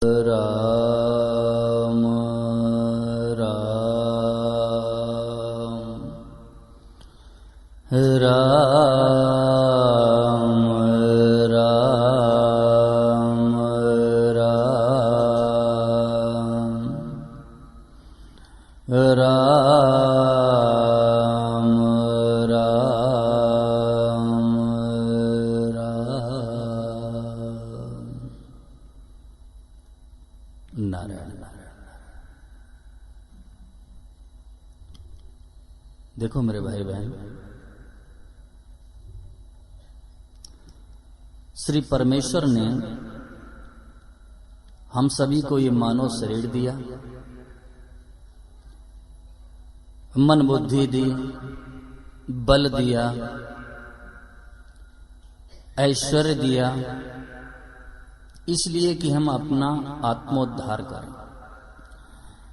राम राम राम राम राम राम राम राम। नारायण नारायण। देखो मेरे भाई बहन, श्री परमेश्वर ने हम सभी को ये मानव शरीर दिया, मन बुद्धि दी, बल दिया, ऐश्वर्य दिया, इसलिए कि हम अपना आत्मोद्धार करें,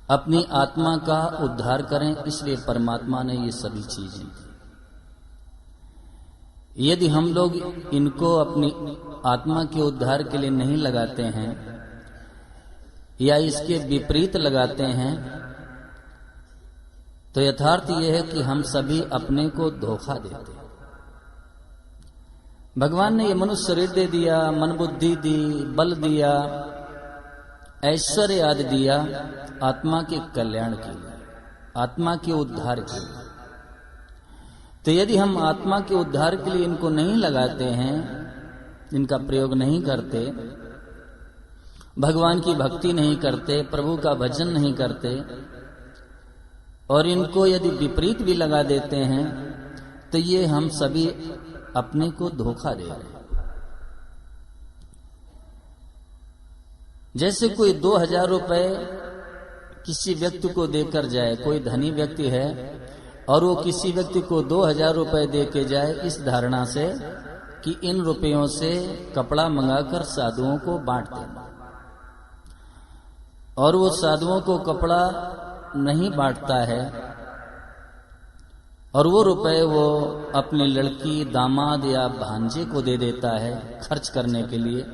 अपनी आत्मा का उद्धार करें। इसलिए परमात्मा ने ये सभी चीजें दी। यदि हम लोग इनको अपनी आत्मा के उद्धार के लिए नहीं लगाते हैं या इसके विपरीत लगाते हैं तो यथार्थ यह है कि हम सभी अपने को धोखा देते हैं। भगवान ने ये मनुष्य शरीर दे दिया, मन बुद्धि दी, बल दिया, ऐश्वर्य आदि दिया आत्मा के कल्याण के लिए, आत्मा के उद्धार के लिए। तो यदि हम आत्मा के उद्धार के लिए इनको नहीं लगाते हैं, इनका प्रयोग नहीं करते, भगवान की भक्ति नहीं करते, प्रभु का भजन नहीं करते और इनको यदि विपरीत भी लगा देते हैं तो ये हम सभी अपने को धोखा दे रहे हैं। जैसे कोई 2000 रुपए किसी व्यक्ति को देकर जाए, कोई धनी व्यक्ति है और वो किसी व्यक्ति को 2000 रुपए दे के जाए इस धारणा से कि इन रुपयों से कपड़ा मंगाकर साधुओं को बांट देना, और वो साधुओं को कपड़ा नहीं बांटता है और वो रुपए वो अपनी लड़की, दामाद या भांजे को दे देता है खर्च करने के लिए,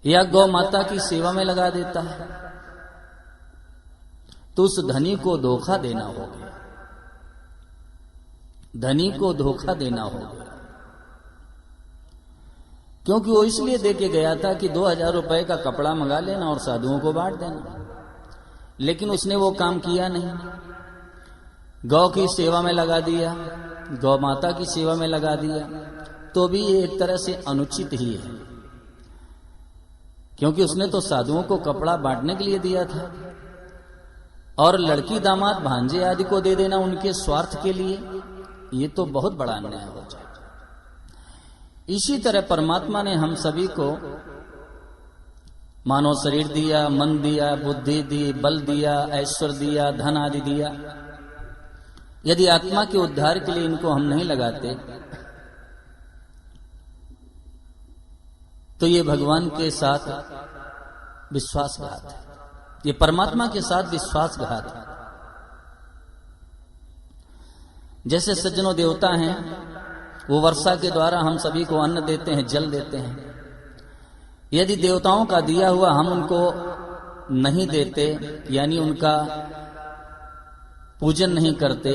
या गौ माता की सेवा में लगा देता है, तो उस धनी को धोखा देना हो गया, धनी को धोखा देना हो गया। क्योंकि वो इसलिए दे के गया था कि 2000 रुपए का कपड़ा मंगा लेना और साधुओं को बांट देना, लेकिन उसने वो काम किया नहीं। गौ की सेवा में लगा दिया, गौ माता की सेवा में लगा दिया, तो भी ये एक तरह से अनुचित ही है, क्योंकि उसने तो साधुओं को कपड़ा बांटने के लिए दिया था। और लड़की, दामाद, भांजे आदि को दे देना उनके स्वार्थ के लिए, ये तो बहुत बड़ा अन्याय हो जाए। इसी तरह परमात्मा ने हम सभी को मानव शरीर दिया, मन दिया, बुद्धि दी, बल दिया, ऐश्वर्य दिया, धन आदि दिया। यदि आत्मा के उद्धार के लिए इनको हम नहीं लगाते तो ये भगवान के साथ विश्वासघात है, ये परमात्मा के साथ विश्वासघात है। जैसे सज्जनों देवता हैं, वो वर्षा के द्वारा हम सभी को अन्न देते हैं, जल देते हैं। यदि देवताओं का दिया हुआ हम उनको नहीं देते, यानी उनका पूजन नहीं करते,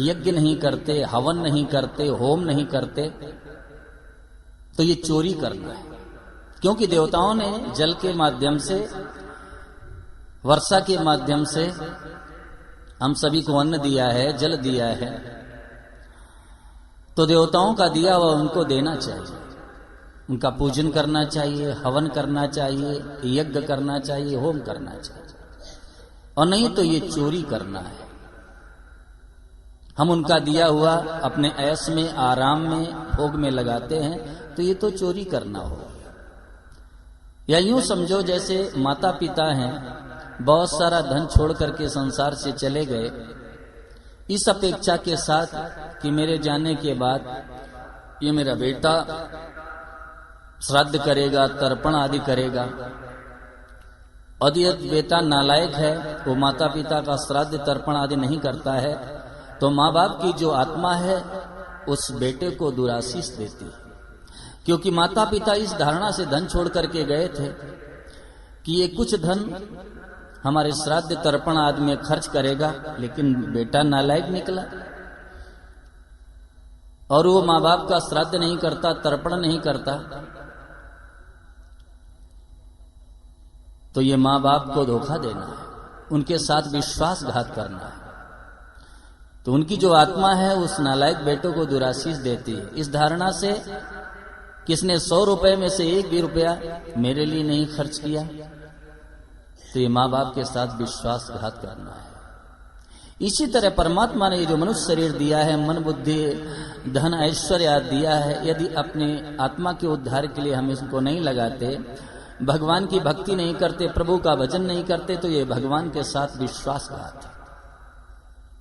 यज्ञ नहीं करते, हवन नहीं करते, होम नहीं करते, तो ये चोरी करना है। क्योंकि देवताओं ने जल के माध्यम से, वर्षा के माध्यम से हम सभी को अन्न दिया है, जल दिया है, तो देवताओं का दिया हुआ उनको देना चाहिए, उनका पूजन करना चाहिए, हवन करना चाहिए, यज्ञ करना चाहिए, होम करना चाहिए, और नहीं तो ये चोरी करना है। हम उनका दिया हुआ अपने ऐश में, आराम में, भोग में लगाते हैं, तो ये तो चोरी करना होगा। या यूं समझो जैसे माता पिता हैं, बहुत सारा धन छोड़ करके संसार से चले गए, इस अपेक्षा के साथ कि मेरे जाने के बाद ये मेरा बेटा श्राद्ध करेगा, तर्पण आदि करेगा, और यदि बेटा नालायक है, वो माता पिता का श्राद्ध तर्पण आदि नहीं करता है, तो माँ बाप की जो आत्मा है उस बेटे को दुराशीष देती है। क्योंकि माता पिता इस धारणा से धन छोड़ करके गए थे कि ये कुछ धन हमारे श्राद्ध तर्पण आदि में खर्च करेगा, लेकिन बेटा नालायक निकला और वो माँ बाप का श्राद्ध नहीं करता, तर्पण नहीं करता। तो ये माँ बाप को धोखा देना है, उनके साथ विश्वासघात करना है। तो उनकी जो आत्मा है उस नालायक बेटों को दुराशीष देती है, इस धारणा से किसने 100 रुपए में से 1 भी रुपया मेरे लिए नहीं खर्च किया, तो ये माँ बाप के साथ विश्वासघात करना है। इसी तरह परमात्मा ने ये जो मनुष्य शरीर दिया है, मन बुद्धि धन ऐश्वर्य आदि दिया है, यदि अपने आत्मा के उद्धार के लिए हम इसको नहीं लगाते, भगवान की भक्ति नहीं करते, प्रभु का भजन नहीं करते, तो ये भगवान के साथ विश्वासघात है,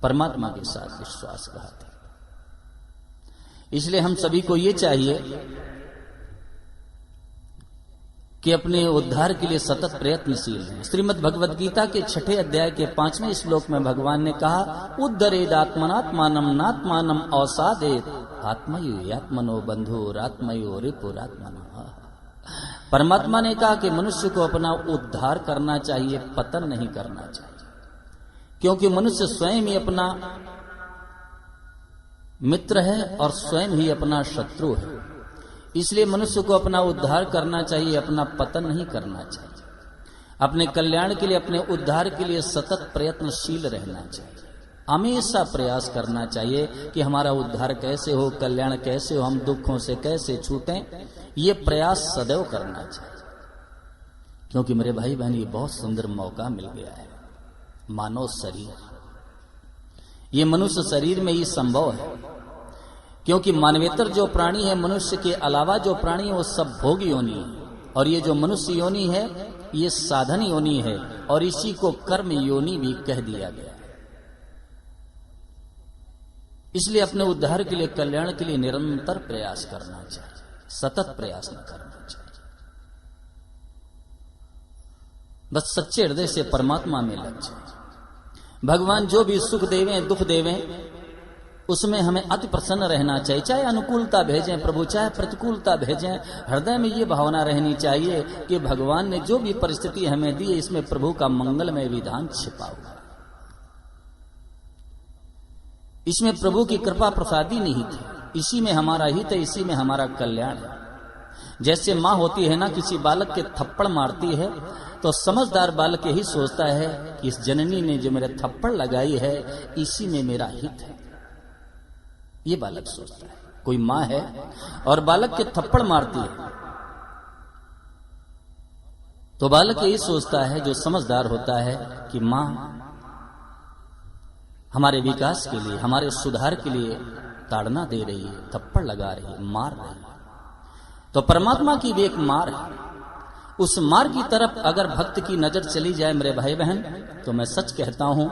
परमात्मा के साथ विश्वासघात है। इसलिए हम सभी को ये चाहिए कि अपने उद्धार के लिए सतत प्रयत्नशील हैं। श्रीमद् भगवद गीता के 6 अध्याय के 5वें श्लोक में भगवान ने कहा, उद्धरेद आत्मनात्मानम नात्मानम अवसादेत आत्मयो बंधुरात्मयो रिपुरात्मनो। परमात्मा ने कहा कि मनुष्य को अपना उद्धार करना चाहिए, पतन नहीं करना चाहिए, क्योंकि मनुष्य स्वयं ही अपना मित्र है और स्वयं ही अपना शत्रु है। इसलिए मनुष्य को अपना उद्धार करना चाहिए, अपना पतन नहीं करना चाहिए। अपने कल्याण के लिए, अपने उद्धार के लिए सतत प्रयत्नशील रहना चाहिए, हमेशा प्रयास करना चाहिए कि हमारा उद्धार कैसे हो, कल्याण कैसे हो, हम दुखों से कैसे छूटें, ये प्रयास सदैव करना चाहिए। क्योंकि मेरे भाई बहन, ये बहुत सुंदर मौका मिल गया है। मानव शरीर, ये मनुष्य शरीर में ही संभव है, क्योंकि मानवेतर जो प्राणी है, मनुष्य के अलावा जो प्राणी है वो सब भोग योनि है, और ये जो मनुष्य योनि है ये साधन योनि है, और इसी को कर्म योनि भी कह दिया गया है। इसलिए अपने उद्धार के लिए, कल्याण के लिए निरंतर प्रयास करना चाहिए, सतत प्रयास न करना चाहिए। बस सच्चे हृदय से परमात्मा में लग जाए। भगवान जो भी सुख देवें, दुख देवें, उसमें हमें अति प्रसन्न रहना चाहिए। चाहे अनुकूलता भेजें प्रभु, चाहे प्रतिकूलता भेजें, हृदय में ये भावना रहनी चाहिए कि भगवान ने जो भी परिस्थिति हमें दी है, इसमें प्रभु का मंगलमय विधान छिपा हुआ है, इसमें प्रभु की कृपा प्रसादी निहित है, इसी में हमारा हित है, इसी में हमारा कल्याण है। जैसे माँ होती है ना, किसी बालक के थप्पड़ मारती है तो समझदार बालक यही सोचता है कि इस जननी ने जो मेरे थप्पड़ लगाई है, इसी में मेरा हित है, ये बालक सोचता है। कोई माँ है और बालक के थप्पड़ मारती है तो बालक यही सोचता है, जो समझदार होता है, कि माँ हमारे विकास के लिए, हमारे सुधार के लिए ताड़ना दे रही है, थप्पड़ लगा रही है, मार रही है। तो परमात्मा की भी एक मार है। उस मार की तरफ अगर भक्त की नजर चली जाए मेरे भाई बहन, तो मैं सच कहता हूं,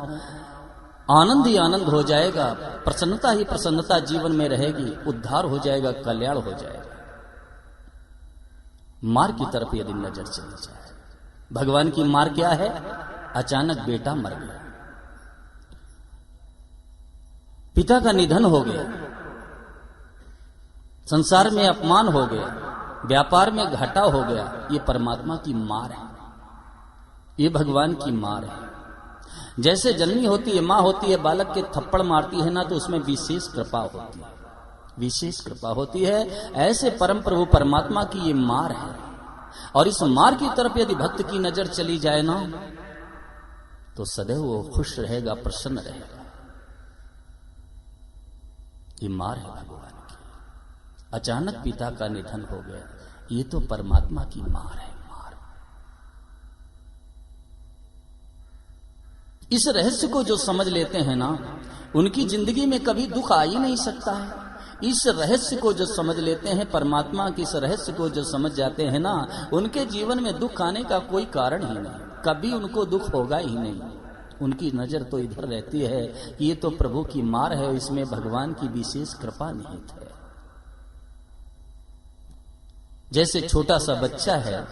आनंद ही आनंद हो जाएगा, प्रसन्नता ही प्रसन्नता जीवन में रहेगी, उद्धार हो जाएगा, कल्याण हो जाएगा। मार की तरफ यदि नजर चली जाए, भगवान की मार क्या है? अचानक बेटा मर गया, पिता का निधन हो गया, संसार में अपमान हो गया, व्यापार में घाटा हो गया। ये परमात्मा की मार है, ये भगवान की मार है। जैसे जननी होती है, माँ होती है, बालक के थप्पड़ मारती है ना, तो उसमें विशेष कृपा होती है, विशेष कृपा होती है। ऐसे परम प्रभु परमात्मा की ये मार है, और इस मार की तरफ यदि भक्त की नजर चली जाए ना, तो सदैव वो खुश रहेगा, प्रसन्न रहेगा। ये मार है भगवान की। अचानक पिता का निधन हो गया, ये तो परमात्मा की मार है, मार। इस रहस्य को जो समझ लेते हैं ना, उनकी जिंदगी में कभी दुख आ ही नहीं सकता है। इस रहस्य को जो समझ लेते हैं, परमात्मा के इस रहस्य को जो समझ जाते हैं ना, उनके जीवन में दुख आने का कोई कारण ही नहीं, कभी उनको दुख होगा ही नहीं। उनकी नजर तो इधर रहती है कि ये तो प्रभु की मार है, इसमें भगवान की विशेष कृपा निहित है। जैसे छोटा सा बच्चा है,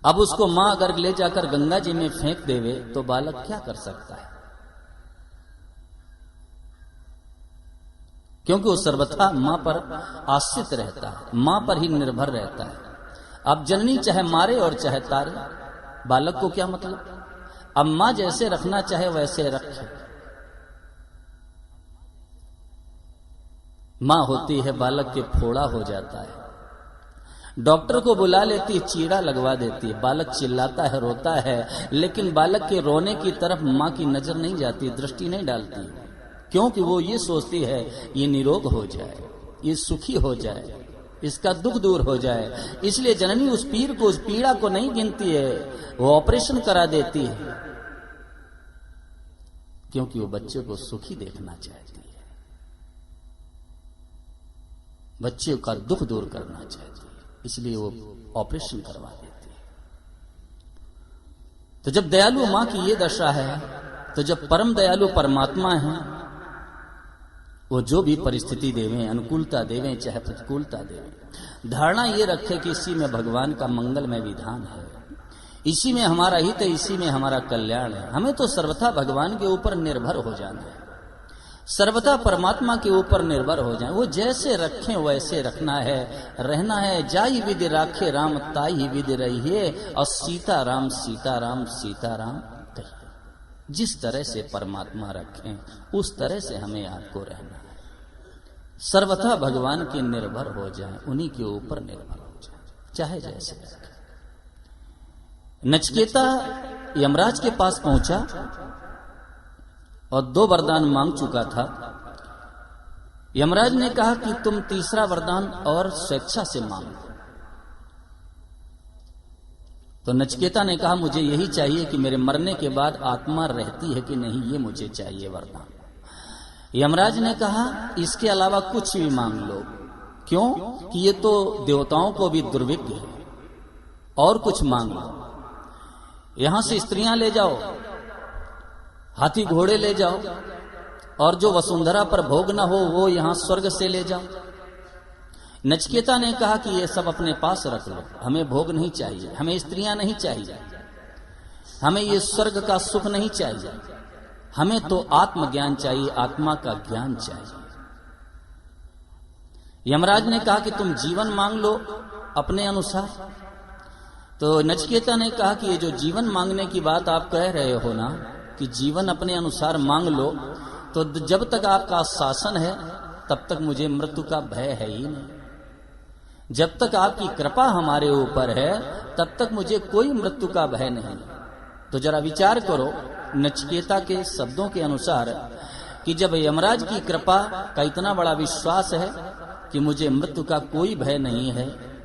अब उसको मां अगर ले जाकर गंगा जी में फेंक देवे तो बालक क्या कर सकता है? क्योंकि वो सर्वथा मां पर आश्रित रहता है, मां पर ही निर्भर रहता है। अब जननी चाहे मारे और चाहे तारे, बालक को क्या मतलब। अब मां जैसे रखना चाहे वैसे रखे। मां होती है, बालक के फोड़ा हो जाता है, डॉक्टर को बुला लेती है, चीड़ा लगवा देती है, बालक चिल्लाता है, रोता है, लेकिन बालक के रोने की तरफ मां की नजर नहीं जाती, दृष्टि नहीं डालती, क्योंकि वो ये सोचती है ये निरोग हो जाए, ये सुखी हो जाए, इसका दुख दूर हो जाए। इसलिए जननी उस पीर को, उस पीड़ा को नहीं गिनती है, वो ऑपरेशन करा देती है, क्योंकि वो बच्चे को सुखी देखना चाहती है, बच्चे का दुख दूर करना चाहती है, इसलिए वो ऑपरेशन करवा देती है। तो जब दयालु मां की ये दशा है, तो जब परम दयालु परमात्मा है, वो जो भी परिस्थिति देवें, अनुकूलता देवें चाहे प्रतिकूलता देवें, धारणा ये रखे कि इसी में भगवान का मंगलमय विधान है, इसी में हमारा हित है, इसी में हमारा कल्याण है। हमें तो सर्वथा भगवान के ऊपर निर्भर हो जाना है, सर्वथा परमात्मा के ऊपर निर्भर हो जाए। वो जैसे रखें वैसे रखना है, रहना है। जाई विधि राखे राम ताई विधि रहिए, और सीताराम सीताराम सीताराम कहिए। जिस तरह से परमात्मा रखें उस तरह से हमें आपको रहना है, सर्वथा भगवान के निर्भर हो जाए, उन्हीं के ऊपर निर्भर हो जाए, चाहे जैसे रखें। नचिकेता यमराज के पास पहुंचा और 2 वरदान मांग चुका था। यमराज ने कहा कि तुम तीसरा वरदान और स्वेच्छा से मांगो। तो नचिकेता ने कहा मुझे यही चाहिए कि मेरे मरने के बाद आत्मा रहती है कि नहीं, ये मुझे चाहिए वरदान। यमराज ने कहा इसके अलावा कुछ भी मांग लो, क्यों कि ये तो देवताओं को भी दुर्विज्ञ है, और कुछ मांग लो। यहां से स्त्रियां ले जाओ, हाथी घोड़े ले जाओ, और जो वसुंधरा पर भोग न हो वो यहां स्वर्ग से ले जाओ। नचिकेता ने कहा कि ये सब अपने पास रख लो, हमें भोग नहीं चाहिए, हमें स्त्रियां नहीं चाहिए, हमें ये स्वर्ग का सुख नहीं चाहिए, हमें तो आत्मज्ञान चाहिए, आत्मा का ज्ञान चाहिए। यमराज ने कहा कि तुम जीवन मांग लो अपने अनुसार। तो नचिकेता ने कहा कि ये जो जीवन मांगने की बात आप कह रहे हो ना, कि जीवन अपने अनुसार मांग लो, तो जब तक आपका शासन है तब तक मुझे मृत्यु का भय है ही नहीं। जब तक आपकी कृपा हमारे ऊपर है तब तक मुझे कोई मृत्यु का भय नहीं। तो जरा विचार करो नचिकेता के शब्दों के अनुसार कि जब यमराज की कृपा का इतना बड़ा विश्वास है कि मुझे मृत्यु का कोई भय नहीं है,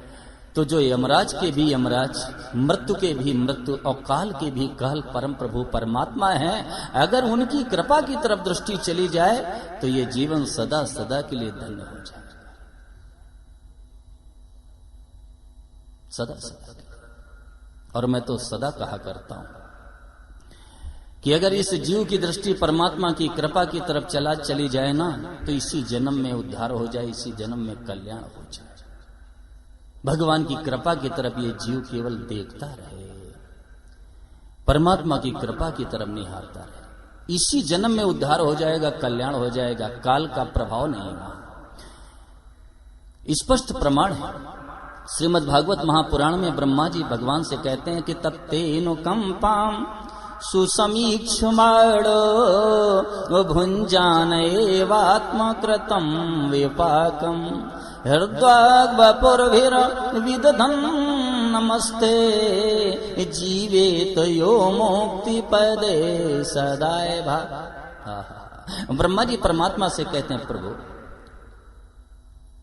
तो जो यमराज के भी यमराज, मृत्यु के भी मृत्यु और काल के भी काल परम प्रभु परमात्मा हैं, अगर उनकी कृपा की तरफ दृष्टि चली जाए तो ये जीवन सदा सदा के लिए धन्य हो जाए, सदा सदा। और मैं तो सदा कहा करता हूं कि अगर इस जीव की दृष्टि परमात्मा की कृपा की तरफ चली जाए ना, तो इसी जन्म में उद्धार हो जाए, इसी जन्म में कल्याण हो जाए। भगवान की कृपा की तरफ ये जीव केवल देखता रहे, परमात्मा की कृपा की तरफ निहारता रहे, इसी जन्म में उद्धार हो जाएगा, कल्याण हो जाएगा, काल का प्रभाव नहीं होगा। स्पष्ट प्रमाण है श्रीमद् भागवत महापुराण में ब्रह्मा जी भगवान से कहते हैं कि तत्तेनु कंपाम सुसमीक्षमाणो भुञ्जानैवात्मकृतं विपाकम् हृद्वाग्वपुर्भिर्विदधन् नमस्ते जीवेत यो मुक्तिपदे सदाय भा। ब्रह्मा जी परमात्मा से कहते हैं प्रभु,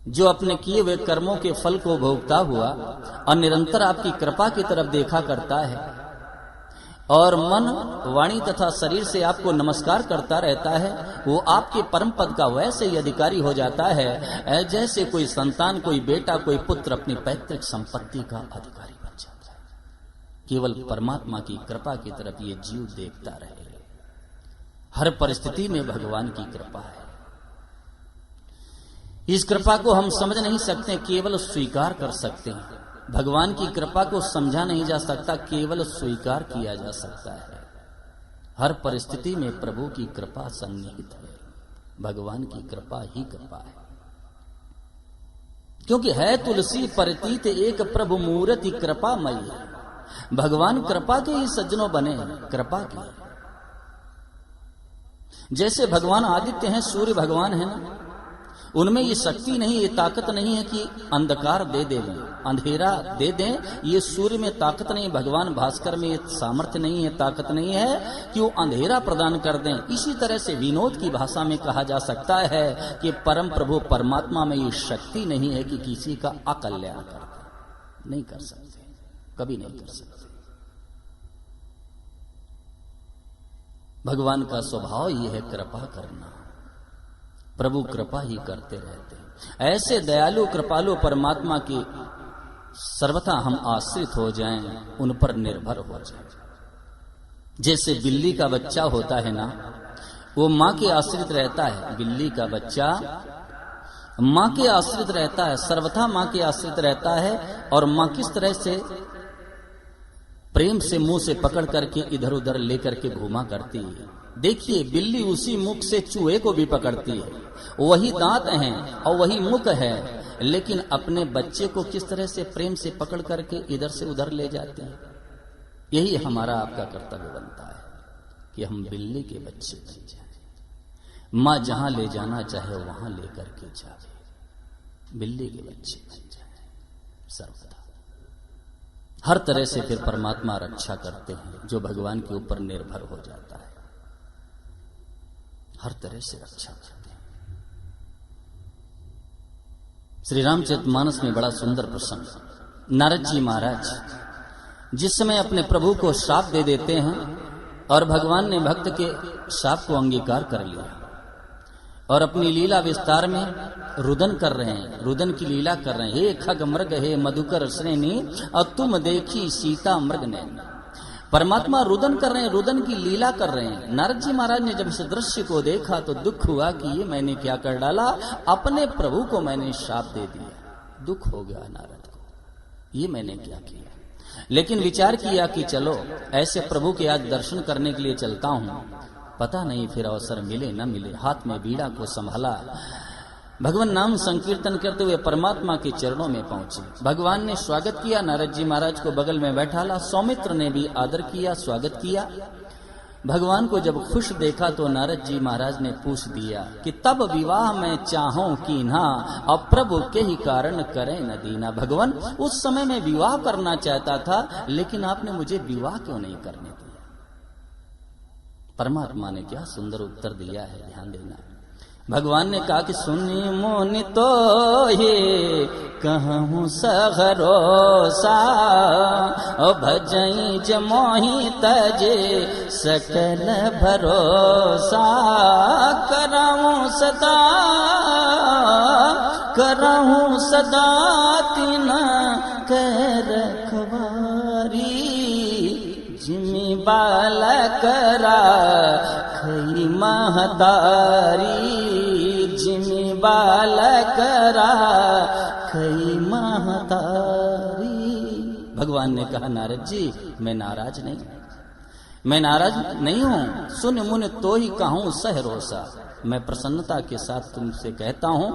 जो अपने किए हुए कर्मों के फल को भोगता हुआ और निरंतर आपकी कृपा की तरफ देखा करता है और मन वाणी तथा शरीर से आपको नमस्कार करता रहता है, वो आपके परम पद का वैसे ही अधिकारी हो जाता है जैसे कोई संतान, कोई बेटा, कोई पुत्र अपनी पैतृक संपत्ति का अधिकारी बन जाता है। केवल परमात्मा की कृपा की तरफ ये जीव देखता रहे, हर परिस्थिति में भगवान की कृपा है। इस कृपा को हम समझ नहीं सकते, केवल स्वीकार कर सकते हैं। भगवान की कृपा को समझा नहीं जा सकता, केवल स्वीकार किया जा सकता है। हर परिस्थिति में प्रभु की कृपा सन्निहित है। भगवान की कृपा ही कृपा है। क्योंकि है तुलसी परतीत एक प्रभु मूर्ति कृपामयी। भगवान कृपा के ही सज्जनों बने, कृपा के। जैसे भगवान आदित्य हैं, सूर्य भगवान है ना, उनमें ये शक्ति नहीं, ये ताकत नहीं है कि अंधकार दे दें, अंधेरा दे दें। ये सूर्य में ताकत नहीं, भगवान भास्कर में ये सामर्थ्य नहीं है, ताकत नहीं है कि वो अंधेरा प्रदान कर दें। इसी तरह से विनोद की भाषा में कहा जा सकता है कि परम प्रभु परमात्मा में ये शक्ति नहीं है कि किसी का अकल्याण कर दे। नहीं कर सकते, कभी नहीं कर सकते। भगवान का स्वभाव ये है कृपा करना। प्रभु कृपा ही करते रहते हैं। ऐसे दयालु कृपालु परमात्मा की सर्वथा हम आश्रित हो जाएं, उन पर निर्भर हो जाएं। जैसे बिल्ली का बच्चा होता है ना, वो मां के आश्रित रहता है। बिल्ली का बच्चा मां के आश्रित रहता है, सर्वथा मां के आश्रित रहता है। और मां किस तरह से प्रेम से मुंह से पकड़ करके इधर उधर लेकर के घुमा करती है। देखिए, बिल्ली उसी मुख से चूहे को भी पकड़ती है, वही दांत हैं और वही मुख है, लेकिन अपने बच्चे को किस तरह से प्रेम से पकड़ करके इधर से उधर ले जाते हैं। यही हमारा आपका कर्तव्य बनता है कि हम बिल्ली के बच्चे बन जाए। मां जहां ले जाना चाहे वहां लेकर के जाए, बिल्ली के बच्चे बन जाए सर्वदा। हर तरह से फिर परमात्मा रक्षा करते हैं जो भगवान के ऊपर निर्भर हो जाता है, हर तरह से रक्षा करते हैं। श्री रामचरितमानस में बड़ा सुंदर प्रसंग, नारद जी महाराज जिस समय अपने प्रभु को श्राप दे देते हैं और भगवान ने भक्त के श्राप को अंगीकार कर लिया और अपनी लीला विस्तार में रुदन कर रहे हैं, रुदन की लीला कर रहे हैं। हे खग मृग हे मधुकर श्रेणी और तुम देखी सीता मृग ने। परमात्मा रुदन कर रहे हैं, रुदन की लीला कर रहे हैं। नारद जी महाराज ने जब इस दृश्य को देखा तो दुख हुआ कि ये मैंने क्या कर डाला, अपने प्रभु को मैंने श्राप दे दिया। दुख हो गया नारद को, ये मैंने क्या किया। लेकिन विचार किया कि चलो ऐसे प्रभु के आज दर्शन करने के लिए चलता हूं, पता नहीं फिर अवसर मिले न मिले। हाथ में बीड़ा को संभाला, भगवान नाम संकीर्तन करते हुए परमात्मा के चरणों में पहुंचे। भगवान ने स्वागत किया, नारद जी महाराज को बगल में बैठाला। सौमित्र ने भी आदर किया, स्वागत किया। भगवान को जब खुश देखा तो नारद जी महाराज ने पूछ दिया कि तब विवाह में चाहूं कि ना, अब प्रभु के ही कारण करें न दीना। भगवान, उस समय में विवाह करना चाहता था, लेकिन आपने मुझे विवाह क्यों नहीं करने दिया। परमात्मा ने क्या सुंदर उत्तर दिया है, ध्यान देना। भगवान ने कहा कि सुनी मोनि तो ये कहूँ सगरोसा, भजई जमोहि तजे सकल भरोसा। करहूँ सदा तीन कर रखवारी, जिमि बालक राखई महतारी, जिमि बालक राखई महतारी। भगवान ने कहा नारद जी, मैं नाराज नहीं हूं। सुन मुन तो ही कहूं सहरोसा, मैं प्रसन्नता के साथ तुमसे कहता हूं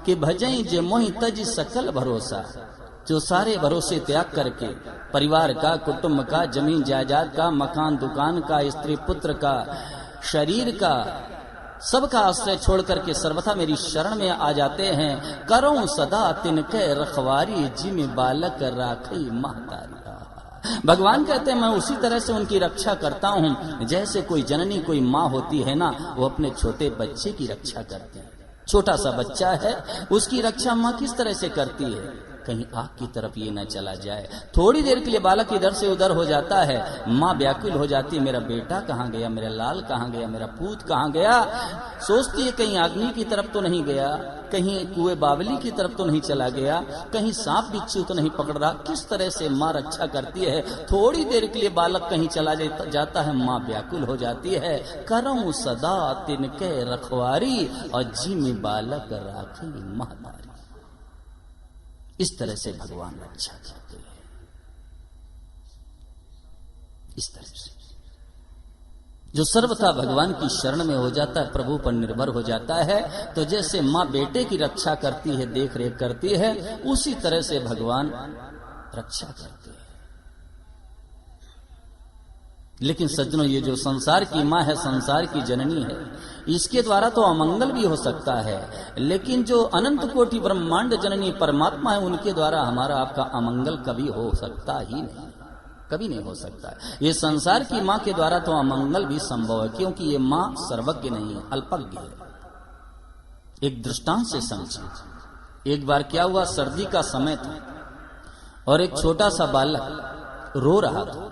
कि भजई जे मोहि तज सकल भरोसा। जो सारे भरोसे त्याग करके परिवार का, कुटुंब का, जमीन जायदाद का, मकान दुकान का, स्त्री पुत्र का, शरीर का, सबका आश्रय छोड़ करके सर्वथा मेरी शरण में आ जाते हैं। करूं सदा तिनके रखवारी, जिमि बालक राखई महतारी। भगवान कहते हैं मैं उसी तरह से उनकी रक्षा करता हूं जैसे कोई जननी, कोई माँ होती है ना, वो अपने छोटे बच्चे की रक्षा करती है। छोटा सा बच्चा है, उसकी रक्षा माँ किस तरह से करती है, कहीं आग की तरफ ये न चला जाए। थोड़ी देर के लिए बालक इधर से उधर हो जाता है, माँ व्याकुल हो जाती है, मेरा बेटा कहाँ गया, मेरा लाल कहाँ गया, मेरा पूत कहाँ गया। सोचती है कहीं अग्नि की तरफ तो नहीं गया, कहीं कुएं बावली की तरफ तो नहीं चला गया, कहीं सांप बिच्छू तो नहीं पकड़ रहा। किस तरह से माँ रक्षा करती है। थोड़ी देर के लिए बालक कहीं चला जाता है, माँ व्याकुल हो जाती है। करऊं सदा तिनके रखवारी, और जिमि बालक राखी महतारी। इस तरह से भगवान रक्षा करते हैं, इस तरह से। जो सर्वथा भगवान की शरण में हो जाता है, प्रभु पर निर्भर हो जाता है, तो जैसे माँ बेटे की रक्षा करती है, देख रेख करती है, उसी तरह से भगवान रक्षा करते हैं। लेकिन सज्जनों, ये जो संसार की माँ है, संसार की जननी है, इसके द्वारा तो अमंगल भी हो सकता है, लेकिन जो अनंत कोटि ब्रह्मांड जननी परमात्मा है, उनके द्वारा हमारा आपका अमंगल कभी हो सकता ही नहीं, कभी नहीं हो सकता। ये संसार की माँ के द्वारा तो अमंगल भी संभव है, क्योंकि ये माँ सर्वज्ञ नहीं है, अल्पज्ञ है। एक दृष्टांत से समझिए। एक बार क्या हुआ, सर्दी का समय था और एक छोटा सा बालक रो रहा था।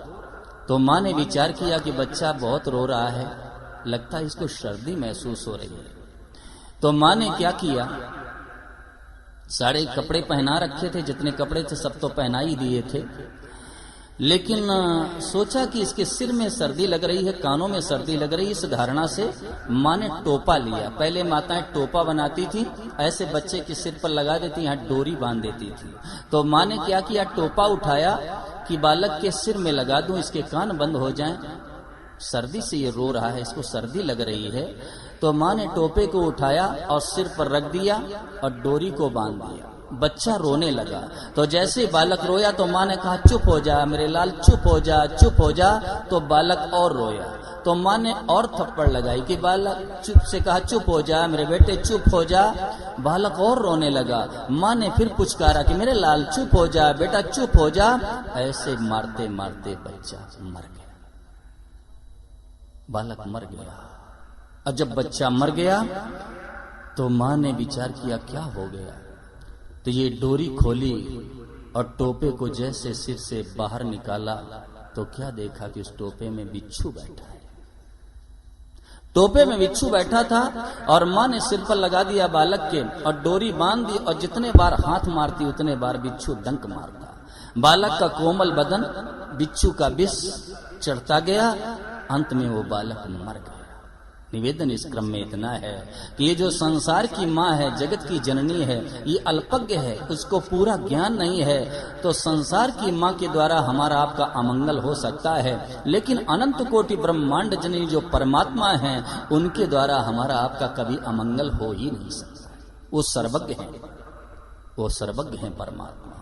तो माँ ने विचार किया कि बच्चा बहुत रो रहा है, लगता है इसको सर्दी महसूस हो रही है। तो माँ ने क्या किया, सारे कपड़े पहना रखे थे, जितने कपड़े थे सब तो पहना ही दिए थे, लेकिन सोचा कि इसके सिर में सर्दी लग रही है, कानों में सर्दी लग रही है, इस धारणा से माँ ने टोपा लिया। पहले माताएं टोपा बनाती थी, ऐसे बच्चे के सिर पर लगा देती, यहाँ डोरी बांध देती थी। तो माँ ने क्या किया, टोपा उठाया कि बालक के सिर में लगा दूं, इसके कान बंद हो जाएं, सर्दी से ये रो रहा है, इसको सर्दी लग रही है। तो माँ ने टोपे को उठाया और सिर पर रख दिया और डोरी को बांध दिया। बच्चा रोने लगा। तो जैसे बालक रोया तो माँ ने कहा, चुप हो जा मेरे लाल, चुप हो जा, चुप हो जा। तो बालक और रोया। तो माँ ने और थप्पड़ लगाई कि बालक चुप से कहा, चुप हो जा मेरे बेटे, चुप हो जा। बालक और रोने लगा। माँ ने फिर पुचकारा कि मेरे लाल चुप हो जा बेटा, चुप हो जा। ऐसे मारते मारते बच्चा मर गया, बालक मर गया। और जब बच्चा मर गया तो माँ ने विचार किया क्या हो गया। तो ये डोरी खोली और टोपे को जैसे सिर से बाहर निकाला तो क्या देखा कि उस टोपे में बिच्छू बैठा है। टोपे में बिच्छू बैठा था और माँ ने सिर पर लगा दिया बालक के और डोरी बांध दी, और जितने बार हाथ मारती उतने बार बिच्छू डंक मारता। बालक का कोमल बदन बिच्छू का विष चढ़ता गया, अंत में वो बालक मर गया। निवेदन इस क्रम में इतना है कि ये जो संसार की माँ है, जगत की जननी है, ये अल्पज्ञ है, उसको पूरा ज्ञान नहीं है। तो संसार की माँ के द्वारा हमारा आपका अमंगल हो सकता है, लेकिन अनंत कोटि ब्रह्मांड जननी जो परमात्मा है, उनके द्वारा हमारा आपका कभी अमंगल हो ही नहीं सकता। वो सर्वज्ञ है, वो सर्वज्ञ है परमात्मा।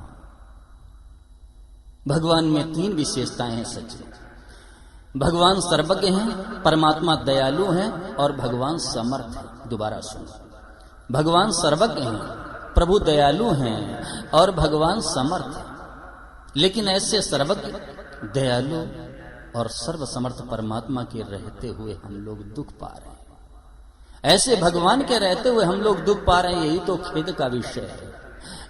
भगवान में तीन विशेषताएं हैं सच्ची। भगवान सर्वज्ञ हैं, परमात्मा दयालु हैं और भगवान समर्थ हैं। दोबारा सुनो, भगवान सर्वज्ञ हैं, प्रभु दयालु हैं और भगवान समर्थ हैं। लेकिन ऐसे सर्वज्ञ, दयालु और सर्वसमर्थ परमात्मा के रहते हुए हम लोग दुख पा रहे हैं। ऐसे भगवान के रहते हुए हम लोग दुख पा रहे हैं, यही तो खेद का विषय है।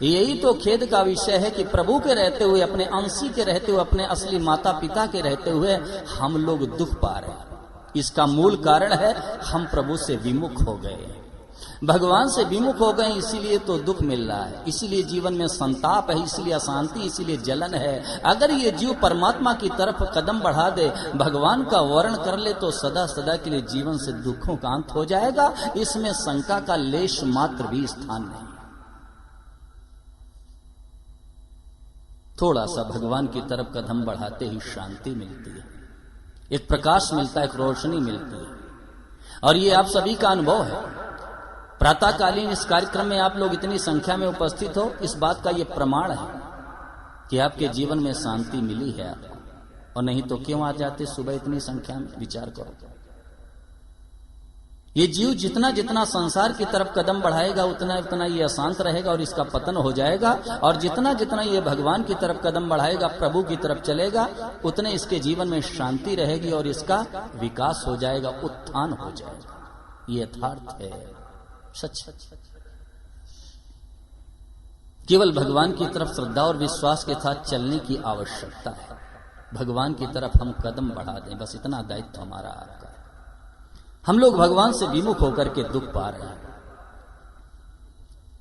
यही तो खेद का विषय है कि प्रभु के रहते हुए, अपने अंशी के रहते हुए, अपने असली माता पिता के रहते हुए हम लोग दुख पा रहे हैं। इसका मूल कारण है हम प्रभु से विमुख हो गए, भगवान से विमुख हो गए, इसीलिए तो दुख मिल रहा है, इसीलिए जीवन में संताप है, इसीलिए अशांति, इसीलिए जलन है। अगर ये जीव परमात्मा की तरफ कदम बढ़ा दे, भगवान का वर्ण कर ले, तो सदा सदा के लिए जीवन से दुखों का अंत हो जाएगा। इसमें शंका का लेश मात्र भी स्थान नहीं। थोड़ा सा भगवान की तरफ कदम बढ़ाते ही शांति मिलती है, एक प्रकाश मिलता है, एक रोशनी मिलती है। और ये आप सभी का अनुभव है। प्रातःकालीन इस कार्यक्रम में आप लोग इतनी संख्या में उपस्थित हो, इस बात का ये प्रमाण है कि आपके जीवन में शांति मिली है आपको। और नहीं तो क्यों आ जाते सुबह इतनी संख्या में? विचार करो। ये जीव जितना जितना संसार की तरफ कदम बढ़ाएगा, उतना उतना ये अशांत रहेगा और इसका पतन हो जाएगा। और जितना जितना ये भगवान की तरफ कदम बढ़ाएगा, प्रभु की तरफ चलेगा, उतने इसके जीवन में शांति रहेगी और इसका विकास हो जाएगा, उत्थान हो जाएगा। ये यथार्थ है, सच। केवल भगवान की तरफ श्रद्धा और विश्वास के साथ चलने की आवश्यकता है। भगवान की तरफ हम कदम बढ़ा दें, बस इतना दायित्व हमारा आपका है। हम लोग भगवान से विमुख होकर के दुख पा रहे हैं,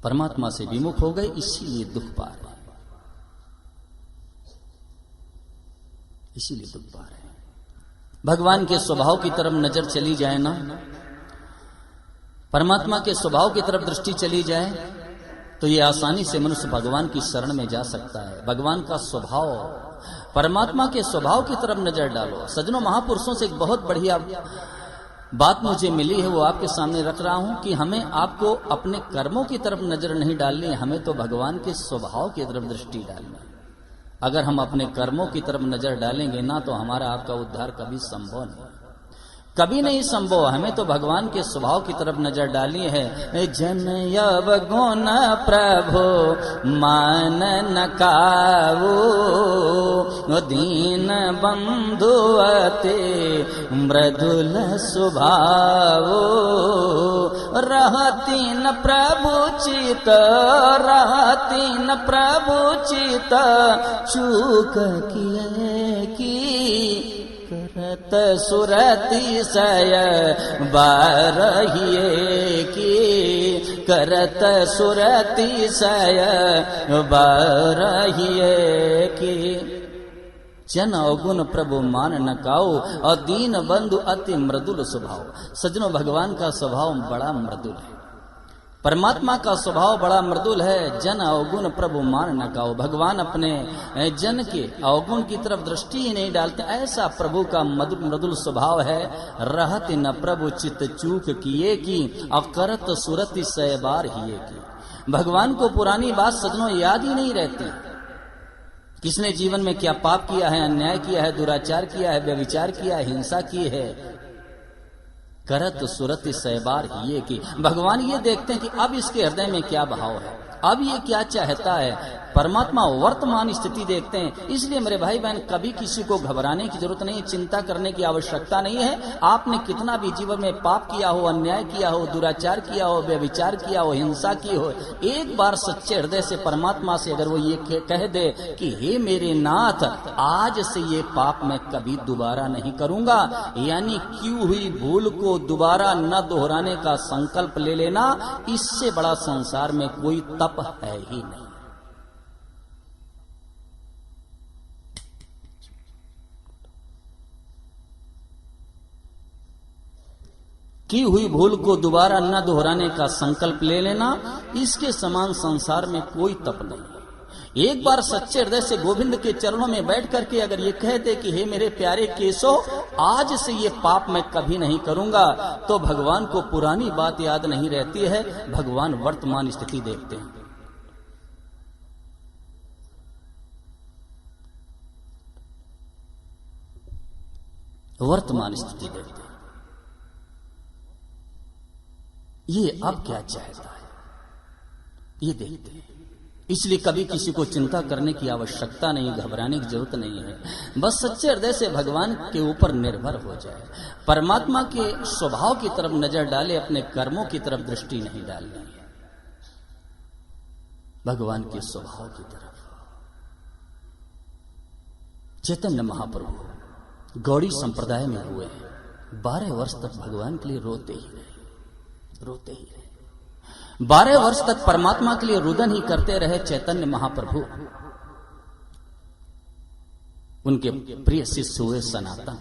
परमात्मा से विमुख हो गए, इसीलिए दुख पा रहे हैं, इसीलिए दुख पा रहे हैं। भगवान के स्वभाव की तरफ नजर चली जाए ना, परमात्मा के स्वभाव की तरफ दृष्टि चली जाए, तो ये आसानी से मनुष्य भगवान की शरण में जा सकता है। भगवान का स्वभाव, परमात्मा के स्वभाव की तरफ नजर डालो। सज्जनों, महापुरुषों से एक बहुत बढ़िया बात मुझे मिली है, वो आपके सामने रख रहा हूं कि हमें आपको अपने कर्मों की तरफ नजर नहीं डालनी है, हमें तो भगवान के स्वभाव की तरफ दृष्टि डालनी है। अगर हम अपने कर्मों की तरफ नजर डालेंगे ना, तो हमारा आपका उद्धार कभी संभव नहीं, कभी नहीं संभव। हमें तो भगवान के स्वभाव की तरफ नजर डालनी है। जन अवगुण प्रभु मान न काऊ, दीन बंधु अति मृदुल स्वभाव, रहती न प्रभु चित, रहती न प्रभु चित, चूक किए की करत सुरति सय बारहिए की, करत सुरति सय बारहिए की। जन अवगुण प्रभु मान न काऊ, और दीन बंधु अति मृदुल स्वभाव। सज्जनों, भगवान का स्वभाव बड़ा मृदुल है, परमात्मा का स्वभाव बड़ा मृदुल है। जन अवगुण प्रभु मान न काऊ, भगवान अपने जन के अवगुण की तरफ दृष्टि ही नहीं डालते, ऐसा प्रभु का मृदुल स्वभाव है। रहत न प्रभु चित चूक किए की, अकरत सुरति सय बार हिए की। भगवान को पुरानी बात सज्जनों याद ही नहीं रहती, किसने जीवन में क्या पाप किया है, अन्याय किया है, दुराचार किया है, व्यभिचार किया है, हिंसा की है। करत सुरति सहबार ये की, भगवान ये देखते हैं कि अब इसके हृदय में क्या भाव है, अब ये क्या चाहता है। परमात्मा वर्तमान स्थिति देखते हैं। इसलिए मेरे भाई बहन, कभी किसी को घबराने की जरूरत नहीं, चिंता करने की आवश्यकता नहीं है। आपने कितना भी जीवन में पाप किया हो, अन्याय किया हो, दुराचार किया हो, व्यभिचार किया हो, हिंसा की हो, एक बार सच्चे हृदय से परमात्मा से अगर वो ये कह दे कि हे मेरे नाथ, आज से ये पाप मैं कभी दोबारा नहीं करूंगा, यानी की हुई भूल को दोबारा न दोहराने का संकल्प ले लेना, इससे बड़ा संसार में कोई तप है ही नहीं। की हुई भूल को दोबारा न दोहराने का संकल्प ले लेना, इसके समान संसार में कोई तप नहीं। एक बार सच्चे हृदय से गोविंद के चरणों में बैठ करके अगर ये कह दे कि हे मेरे प्यारे केशव, आज से ये पाप मैं कभी नहीं करूंगा, तो भगवान को पुरानी बात याद नहीं रहती है, भगवान वर्तमान स्थिति देखते हैं। वर्तमान स्थिति देखते हैं, ये अब क्या चाहता है ये देखते हैं। इसलिए कभी किसी को चिंता करने की आवश्यकता नहीं, घबराने की जरूरत नहीं है। बस सच्चे हृदय से भगवान के ऊपर निर्भर हो जाए, परमात्मा के स्वभाव की तरफ नजर डाले, अपने कर्मों की तरफ दृष्टि नहीं डालनी है, भगवान के स्वभाव की तरफ। चैतन्य महाप्रभु गौड़ी संप्रदाय में हुए, 12 वर्ष तक भगवान के लिए रोते ही रहे, रोते ही रहे। 12 वर्ष तक परमात्मा के लिए रुदन ही करते रहे चैतन्य महाप्रभु। उनके प्रिय शिष्य हुए सनातन।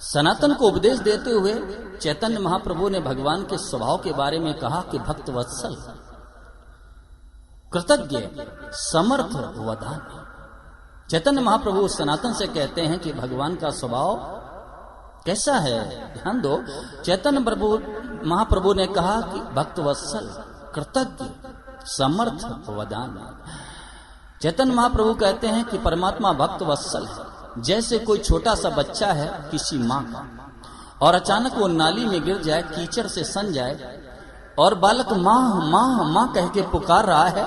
सनातन को उपदेश देते हुए चैतन्य महाप्रभु ने भगवान के स्वभाव के बारे में कहा कि भक्त वत्सल, कृतज्ञ, समर्थ, वदान्य। चैतन्य महाप्रभु सनातन से कहते हैं कि भगवान का स्वभाव कैसा है, ध्यान दो। चैतन्य महाप्रभु ने कहा कि भक्त वत्सल, कृतज्ञ, समर्थ, वदान्य। चैतन्य महाप्रभु कहते हैं कि परमात्मा भक्त वत्सल है। जैसे कोई छोटा सा बच्चा है किसी माँ का, और अचानक वो नाली में गिर जाए, कीचड़ से सन जाए, और बालक माँ माँ माँ कह के पुकार रहा है,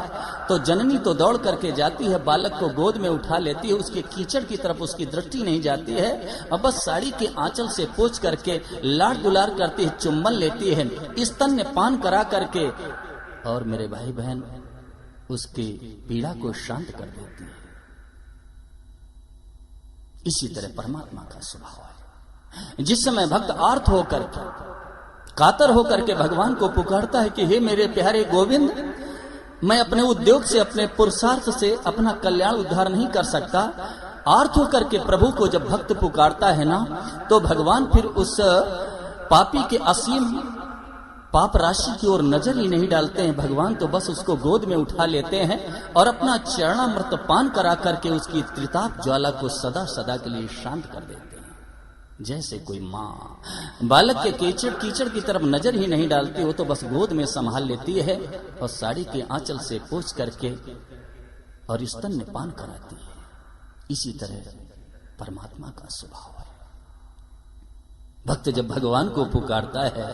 तो जननी तो दौड़ करके जाती है, बालक को गोद में उठा लेती है, उसके कीचड़ की तरफ उसकी दृष्टि नहीं जाती है, अब बस साड़ी के आंचल से पोंछ करके लाड दुलार करती है, चुम्बन लेती है, स्तन्यपान करा करके, और मेरे भाई बहन उसकी पीड़ा को शांत कर देती है। इसी तरह परमात्मा का स्वभाव है। जिस समय भक्त आर्त होकर के, कातर होकर के भगवान को पुकारता है कि हे मेरे प्यारे गोविंद, मैं अपने उद्योग से, अपने पुरुषार्थ से अपना कल्याण उद्धार नहीं कर सकता, आर्त होकर के प्रभु को जब भक्त पुकारता है ना, तो भगवान फिर उस पापी के असीम पाप राशि की ओर नजर ही नहीं डालते हैं, भगवान तो बस उसको गोद में उठा लेते हैं और अपना चरणामृत पान करा करके उसकी त्रिताप ज्वाला को सदा सदा के लिए शांत कर देते हैं। जैसे कोई माँ बालक के कीचड़ की तरफ नजर ही नहीं डालती, वो तो बस गोद में संभाल लेती है और साड़ी के आंचल से पोंछ करके और स्तन में पान कराती है। इसी तरह परमात्मा का स्वभाव है। भक्त जब भगवान को पुकारता है,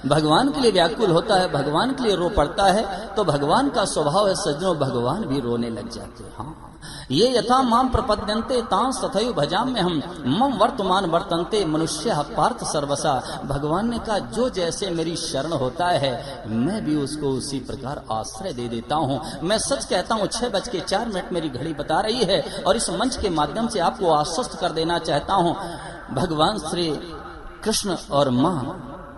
भगवान के लिए व्याकुल होता है, भगवान के लिए रो पड़ता है, तो भगवान का स्वभाव है सज्जनों, भगवान भी रोने लग जाते हैं। हाँ, ये यथा माम प्रपद्यन्ते तांस तथैव भजाम में हम मम वर्तमान वर्तन्ते मनुष्य पार्थ सर्वसा। भगवान ने कहा जो जैसे मेरी शरण होता है मैं भी उसको उसी प्रकार आश्रय दे देता हूँ। मैं सच कहता हूँ 6:04 मेरी घड़ी बता रही है और इस मंच के माध्यम से आपको आश्वस्त कर देना चाहता हूँ, भगवान श्री कृष्ण और मां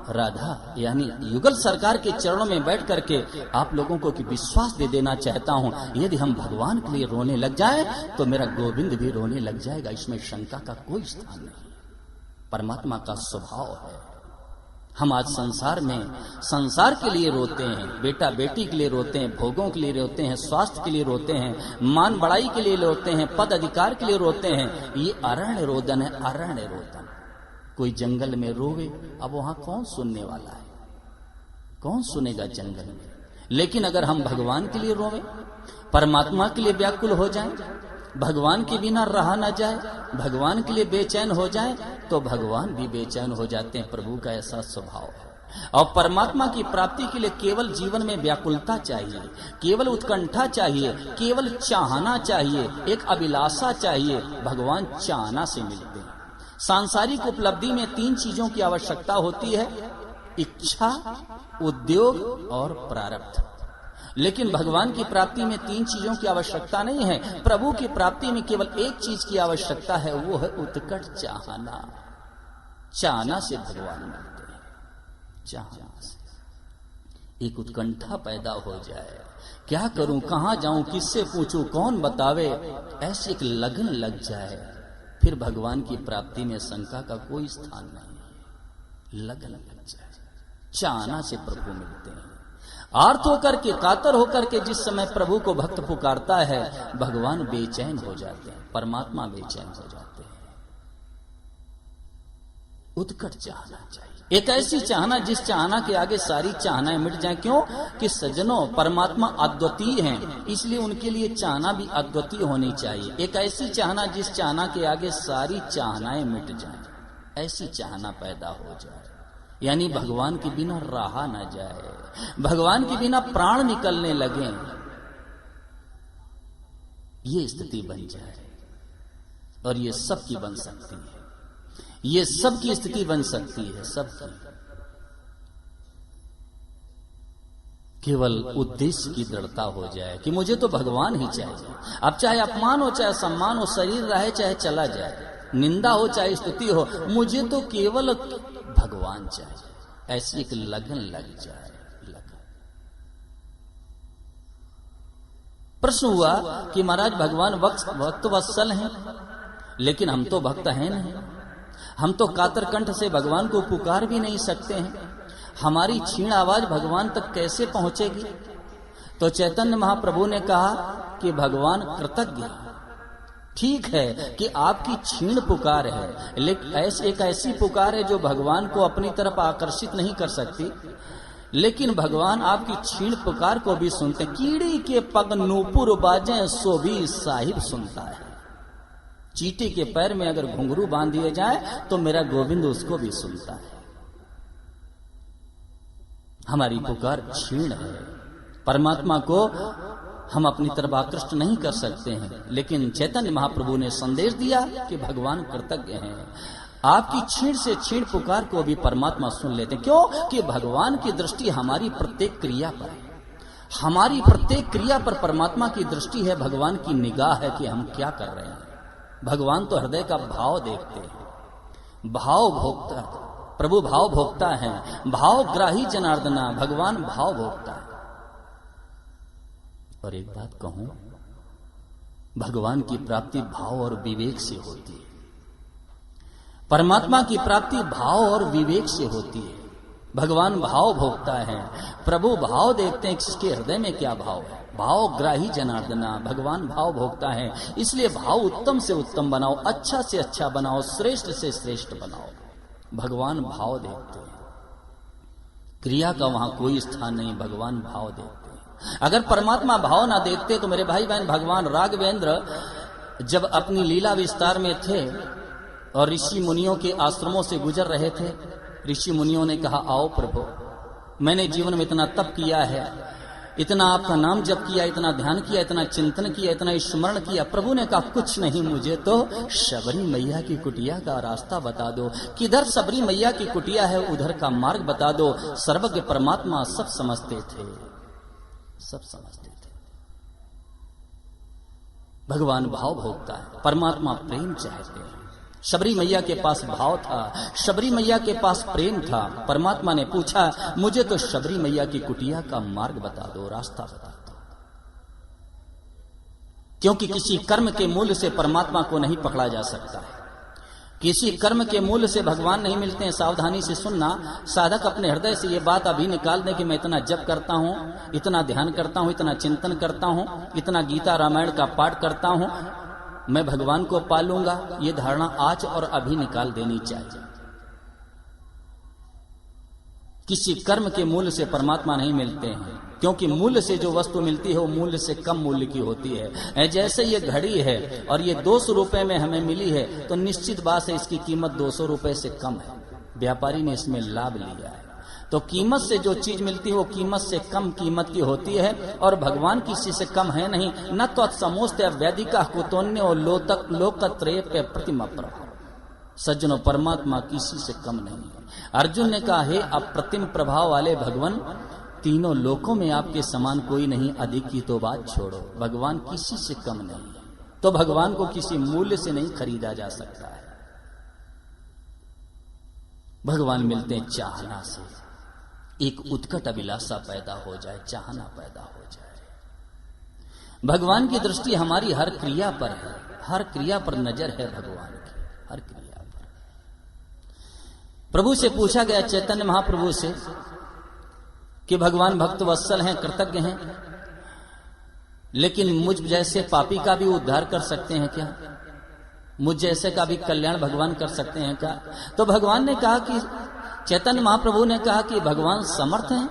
राधा यानी युगल सरकार के चरणों में बैठ करके आप लोगों को कि विश्वास दे देना चाहता हूं, यदि हम भगवान के लिए रोने लग जाए तो मेरा गोविंद भी रोने लग जाएगा। इसमें शंका का कोई स्थान नहीं। परमात्मा का स्वभाव है। हम आज संसार में संसार के लिए रोते हैं, बेटा बेटी के लिए रोते हैं, भोगों के लिए रोते हैं, स्वास्थ्य के लिए रोते हैं, मान बढ़ाई के लिए रोते हैं, पद अधिकार के लिए रोते हैं। ये अरण्य रोदन है, अरण्य रोदन। कोई जंगल में रोवे, अब वहां कौन सुनने वाला है? कौन सुनेगा जंगल में? लेकिन अगर हम भगवान के लिए रोवे, परमात्मा के लिए व्याकुल हो जाएं, भगवान के बिना रहा ना जाए, भगवान के लिए बेचैन हो जाए, तो भगवान भी बेचैन हो जाते हैं। प्रभु का ऐसा स्वभाव है। और परमात्मा की प्राप्ति के लिए केवल जीवन में व्याकुलता चाहिए, केवल उत्कंठा चाहिए, केवल चाहना चाहिए, एक अभिलाषा चाहिए। भगवान चाहना से मिलते हैं। सांसारिक उपलब्धि में 3 चीजों की आवश्यकता होती है, इच्छा, उद्योग और प्रारब्ध। लेकिन भगवान की प्राप्ति में 3 चीजों की आवश्यकता नहीं है। प्रभु की प्राप्ति में केवल एक चीज की आवश्यकता है, वो है उत्कट चाहना। चाहना से भगवान मिलते हैं, चाहना से एक उत्कंठा पैदा हो जाए, क्या करूं, कहां जाऊं, किससे पूछूं, कौन बतावे, ऐसी एक लगन लग जाए, फिर भगवान की प्राप्ति में शंका का कोई स्थान नहीं। लगन लग जाए, चाहना से प्रभु मिलते हैं। आर्त होकर के, कातर होकर के जिस समय प्रभु को भक्त पुकारता है, भगवान बेचैन हो जाते हैं, परमात्मा बेचैन हो जाते हैं। उत्कट चाहना चाहिए, एक ऐसी चाहना जिस चाहना के आगे सारी चाहनाएं मिट जाएं। क्यों? कि सज्जनों परमात्मा अद्वितीय हैं, इसलिए उनके लिए चाहना भी अद्वितीय होनी चाहिए। एक ऐसी चाहना जिस चाहना के आगे सारी चाहनाएं मिट जाएं, ऐसी चाहना पैदा हो जाए, यानी भगवान के बिना रहा ना जाए, भगवान के बिना प्राण निकलने लगे, ये स्थिति बन जाए। और ये सबकी बन सकती है, ये सबकी स्थिति बन सकती है, सबकी। केवल उद्देश्य की दृढ़ता हो जाए कि मुझे तो भगवान ही चाहिए। अब चाहे अपमान हो, चाहे सम्मान हो, शरीर रहे चाहे चला जाए, निंदा हो चाहे स्तुति हो, मुझे तो केवल भगवान चाहिए। ऐसी एक लगन लग जाए, लगन। प्रश्न हुआ कि महाराज भगवान भक्त वत्सल हैं, लेकिन हम तो भक्त हैं नहीं, हम तो कातर कंठ से भगवान को पुकार भी नहीं सकते हैं, हमारी क्षीण आवाज भगवान तक कैसे पहुंचेगी? तो चैतन्य महाप्रभु ने कहा कि भगवान कृतज्ञ। ठीक है कि आपकी क्षीण पुकार है, लेकिन एक ऐसी पुकार है जो भगवान को अपनी तरफ आकर्षित नहीं कर सकती, लेकिन भगवान आपकी क्षीण पुकार को भी सुनते। कीड़ी के पग नूपुर बाजे सो भी साहिब सुनता है। चींटी के पैर में अगर घुंघरू बांध दिए जाए तो मेरा गोविंद उसको भी सुनता है। हमारी पुकार क्षीण है, परमात्मा को हम अपनी तरफ आकृष्ट नहीं कर सकते हैं, लेकिन चैतन्य महाप्रभु ने संदेश दिया कि भगवान कृतज्ञ हैं। आपकी क्षीण से क्षीण पुकार को भी परमात्मा सुन लेते हैं। क्यों? कि भगवान की दृष्टि हमारी प्रत्येक क्रिया पर है, हमारी प्रत्येक क्रिया पर परमात्मा की दृष्टि है, भगवान की निगाह है कि हम क्या कर रहे हैं। भगवान तो हृदय का भाव देखते हैं, भाव भोगता है प्रभु, भाव भोगता है, भावग्राही जनार्दना, भगवान भाव भोगता है। और एक बात कहूं, भगवान की प्राप्ति भाव और विवेक से होती है, परमात्मा की प्राप्ति भाव और विवेक से होती है। भगवान भाव भोगता है। प्रभु भाव देखते हैं किसके हृदय में क्या भाव है। भावग्राही जनार्दना, भगवान भाव भोगता है। इसलिए भाव उत्तम से उत्तम बनाओ, अच्छा से अच्छा बनाओ, श्रेष्ठ से श्रेष्ठ बनाओ। भगवान भाव देखते हैं, क्रिया का वहां कोई स्थान नहीं, भगवान भाव देखते हैं। अगर परमात्मा भाव ना देखते तो मेरे भाई बहन, भगवान राघवेंद्र जब अपनी लीला विस्तार में थे और ऋषि मुनियों के आश्रमों से गुजर रहे थे, ऋषि मुनियों ने कहा, आओ प्रभु, मैंने जीवन में इतना तप किया है, इतना आपका नाम जप किया, इतना ध्यान किया, इतना चिंतन किया, इतना स्मरण किया। प्रभु ने कहा, कुछ नहीं, मुझे तो शबरी मैया की कुटिया का रास्ता बता दो। किधर शबरी मैया की कुटिया है उधर का मार्ग बता दो। सर्वज्ञ परमात्मा सब समझते थे, सब समझते थे। भगवान भाव भोगता है, परमात्मा प्रेम चाहते हैं। शबरी मैया के पास भाव था, शबरी मैया के पास प्रेम था। परमात्मा ने पूछा, मुझे तो शबरी मैया की कुटिया का मार्ग बता दो, रास्ता बता दो। क्योंकि किसी कर्म के मूल्य से परमात्मा को नहीं पकड़ा जा सकता है, किसी कर्म के मूल्य से भगवान नहीं मिलते हैं। सावधानी से सुनना, साधक अपने हृदय से ये बात अभी निकाल दे कि मैं इतना जप करता हूं, इतना ध्यान करता हूं, इतना चिंतन करता हूं, इतना गीता रामायण का पाठ करता हूं, मैं भगवान को पालूंगा। ये धारणा आज और अभी निकाल देनी चाहिए। किसी कर्म के मूल्य से परमात्मा नहीं मिलते हैं, क्योंकि मूल्य से जो वस्तु मिलती है वो मूल्य से कम मूल्य की होती है। जैसे ये घड़ी है और ये 200 रुपए में हमें मिली है, तो निश्चित बात है इसकी कीमत 200 रुपए से कम है। व्यापारी ने इसमें लाभ लिया है। तो कीमत से जो चीज मिलती है वो कीमत से कम कीमत की होती है, और भगवान किसी से कम है नहीं। न तो समोस्ते वैदिका कुतोन्य और लोकत्रय पे प्रतिमा प्रभाव। सज्जनों, परमात्मा किसी से कम नहीं है। अर्जुन ने कहा, हे अप्रतिम प्रभाव वाले भगवान, तीनों लोकों में आपके समान कोई नहीं, अधिक की तो बात छोड़ो। भगवान किसी से कम नहीं है, तो भगवान को किसी मूल्य से नहीं खरीदा जा सकता है। भगवान मिलते हैं चाहना से, एक उत्कट अभिलाषा पैदा हो जाए, चाहना पैदा हो जाए। भगवान की दृष्टि हमारी हर क्रिया पर है, हर क्रिया पर नजर है भगवान की, हर क्रिया पर। प्रभु से पूछा गया, चैतन्य महाप्रभु से, कि भगवान भक्त वत्सल हैं, कृतज्ञ हैं, लेकिन मुझ जैसे पापी का भी उद्धार कर सकते हैं क्या? मुझ जैसे का भी कल्याण भगवान कर सकते हैं क्या? तो भगवान ने कहा कि चैतन्य महाप्रभु ने कहा कि भगवान समर्थ हैं,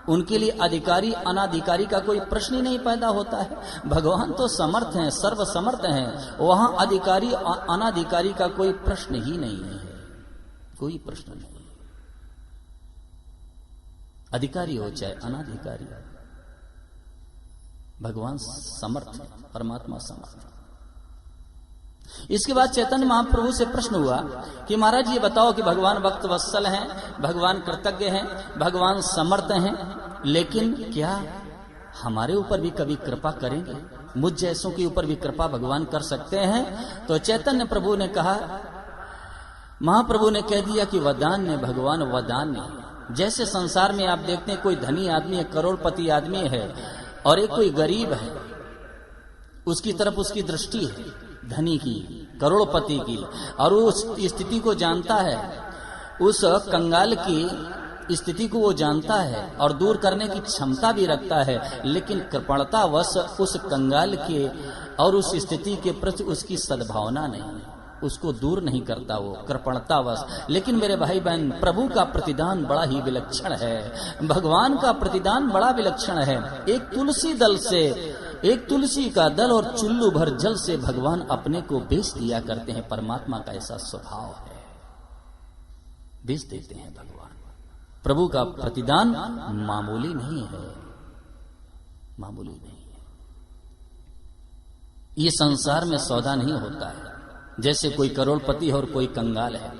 उनके लिए अधिकारी अनाधिकारी का कोई प्रश्न ही नहीं पैदा होता है। भगवान तो समर्थ हैं, सर्व समर्थ हैं, वहां अधिकारी अनाधिकारी का कोई प्रश्न ही नहीं है, कोई प्रश्न नहीं। अधिकारी हो चाहे अनाधिकारी, भगवान समर्थ, परमात्मा समर्थ। इसके बाद चैतन्य महाप्रभु से प्रश्न हुआ कि महाराज ये बताओ कि भगवान भक्त वत्सल हैं, भगवान कृतज्ञ हैं, भगवान समर्थ हैं, लेकिन क्या हमारे ऊपर भी कभी कृपा करेंगे? मुझ जैसों के ऊपर भी कृपा भगवान कर सकते हैं? तो चैतन्य प्रभु ने कहा, महाप्रभु ने कह दिया कि वदान ने भगवान वदान ने। जैसे संसार में आप देखते हैं कोई धनी आदमी है, करोड़पति आदमी है, और एक कोई गरीब है, उसकी तरफ उसकी दृष्टि है, धनी की, करोड़पति की, और उस स्थिति को जानता है, उस कंगाल की स्थिति को वो जानता है और दूर करने की क्षमता भी रखता है, लेकिन कृपणतावश उस कंगाल के और उस स्थिति के प्रति उसकी सद्भावना नहीं है, उसको दूर नहीं करता वो, कृपणतावश। लेकिन मेरे भाई बहन, प्रभु का प्रतिदान बड़ा ही विलक्षण है, भगवान का प्रतिदान बड़ा विलक्षण है। एक तुलसी दल से, एक तुलसी का दल और चुल्लू भर जल से भगवान अपने को बेच दिया करते हैं। परमात्मा का ऐसा स्वभाव है, बेच देते हैं भगवान। प्रभु का प्रतिदान मामूली नहीं है, मामूली नहीं है। ये संसार में सौदा नहीं होता है। जैसे कोई करोड़पति है और कोई कंगाल है,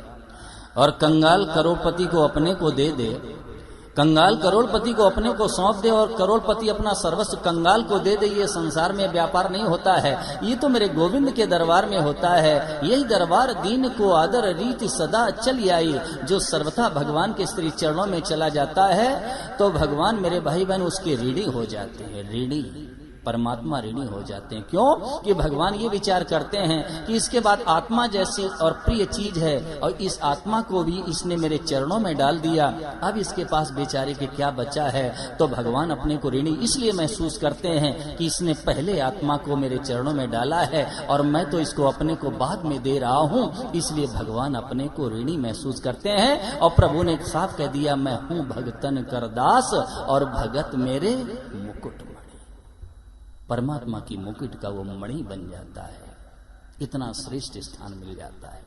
और कंगाल करोड़पति को अपने को दे दे, कंगाल करोड़पति को अपने को सौंप दे और करोड़पति अपना सर्वस्व कंगाल को दे दे, ये संसार में व्यापार नहीं होता है। ये तो मेरे गोविंद के दरबार में होता है। यही दरबार दीन को आदर रीति सदा चली आई। जो सर्वथा भगवान के श्री चरणों में चला जाता है तो भगवान मेरे भाई बहन उसके ऋणी हो जाते हैं, ऋणी। परमात्मा ऋणी हो जाते हैं। क्यों? कि भगवान ये विचार करते हैं कि इसके बाद आत्मा जैसी और प्रिय चीज है और इस आत्मा को भी इसने मेरे चरणों में डाल दिया, अब इसके पास बेचारे के क्या बचा है। तो भगवान अपने को ऋणी इसलिए महसूस करते हैं कि इसने पहले आत्मा को मेरे चरणों में डाला है और मैं तो इसको अपने को बाद में दे रहा हूं, इसलिए भगवान अपने को ऋणी महसूस करते हैं। और प्रभु ने साफ कह दिया, मैं हूं भगतन करदास और भगत मेरे मुकुट मणि। परमात्मा की मुकुट का वो मणि बन जाता है, इतना श्रेष्ठ स्थान मिल जाता है।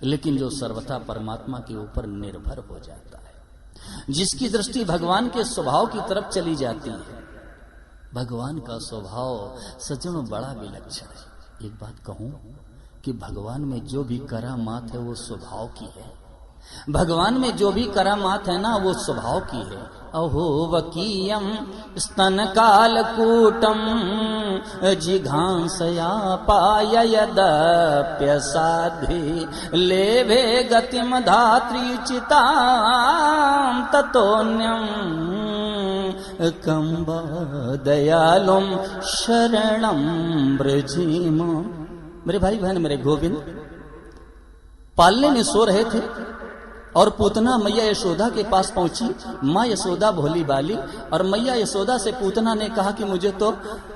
लेकिन जो सर्वथा परमात्मा के ऊपर निर्भर हो जाता है, जिसकी दृष्टि भगवान के स्वभाव की तरफ चली जाती है, भगवान का स्वभाव सज्जनों बड़ा विलक्षण है। एक बात कहूं कि भगवान में जो भी करामात है वो स्वभाव की है। भगवान में जो भी करामात है ना वो स्वभाव की है। अहो वकीयम स्तन कालकूटम जिघांसया पाय यदप्य साधि लेभे गतिम धात्रीचितां ततोन्यम कंब दयालुम शरणम ब्रजीम। मेरे भाई बहन, मेरे गोविंद पालने में सो रहे थे और पूतना मैया यशोदा के पास पहुंची। माँ यशोदा भोली बाली, और मैया यशोदा से पूतना ने कहा कि मुझे तो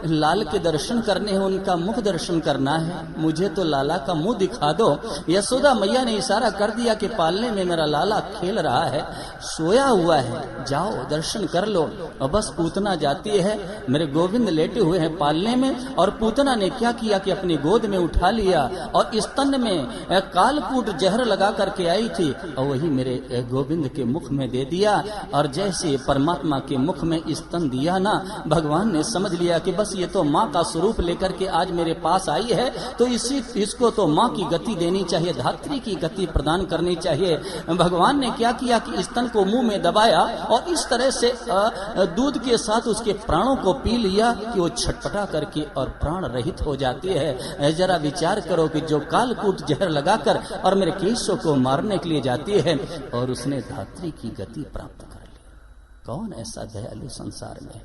लाल के दर्शन करने हैं, उनका मुख दर्शन करना है, मुझे तो लाला का मुंह दिखा दो। यशोदा मैया ने इशारा कर दिया कि पालने में मेरा लाला खेल रहा है, सोया हुआ है, जाओ दर्शन कर लो। और बस पूतना जाती है, मेरे गोविंद लेटे हुए हैं पालने में, और पूतना ने क्या किया कि अपनी गोद में उठा लिया और स्तन में कालकूट जहर लगा करके आई थी और वही मेरे गोविंद के मुख में दे दिया। और जैसे परमात्मा के मुख में स्तन दिया ना, भगवान ने समझ लिया कि बस ये तो माँ का स्वरूप लेकर के आज मेरे पास आई है, तो इसको तो माँ की गति देनी चाहिए, धात्री की गति प्रदान करनी चाहिए। भगवान ने क्या किया कि स्तन को मुंह में दबाया और इस तरह से दूध के साथ उसके प्राणों को पी लिया कि वो छटपटा करके और प्राण रहित हो जाती है। जरा विचार करो कि जो कालकूट जहर लगाकर और मेरे केशों को मारने के लिए जाती है और उसने धात्री की गति प्राप्त कर ली। कौन ऐसा दयालु संसार में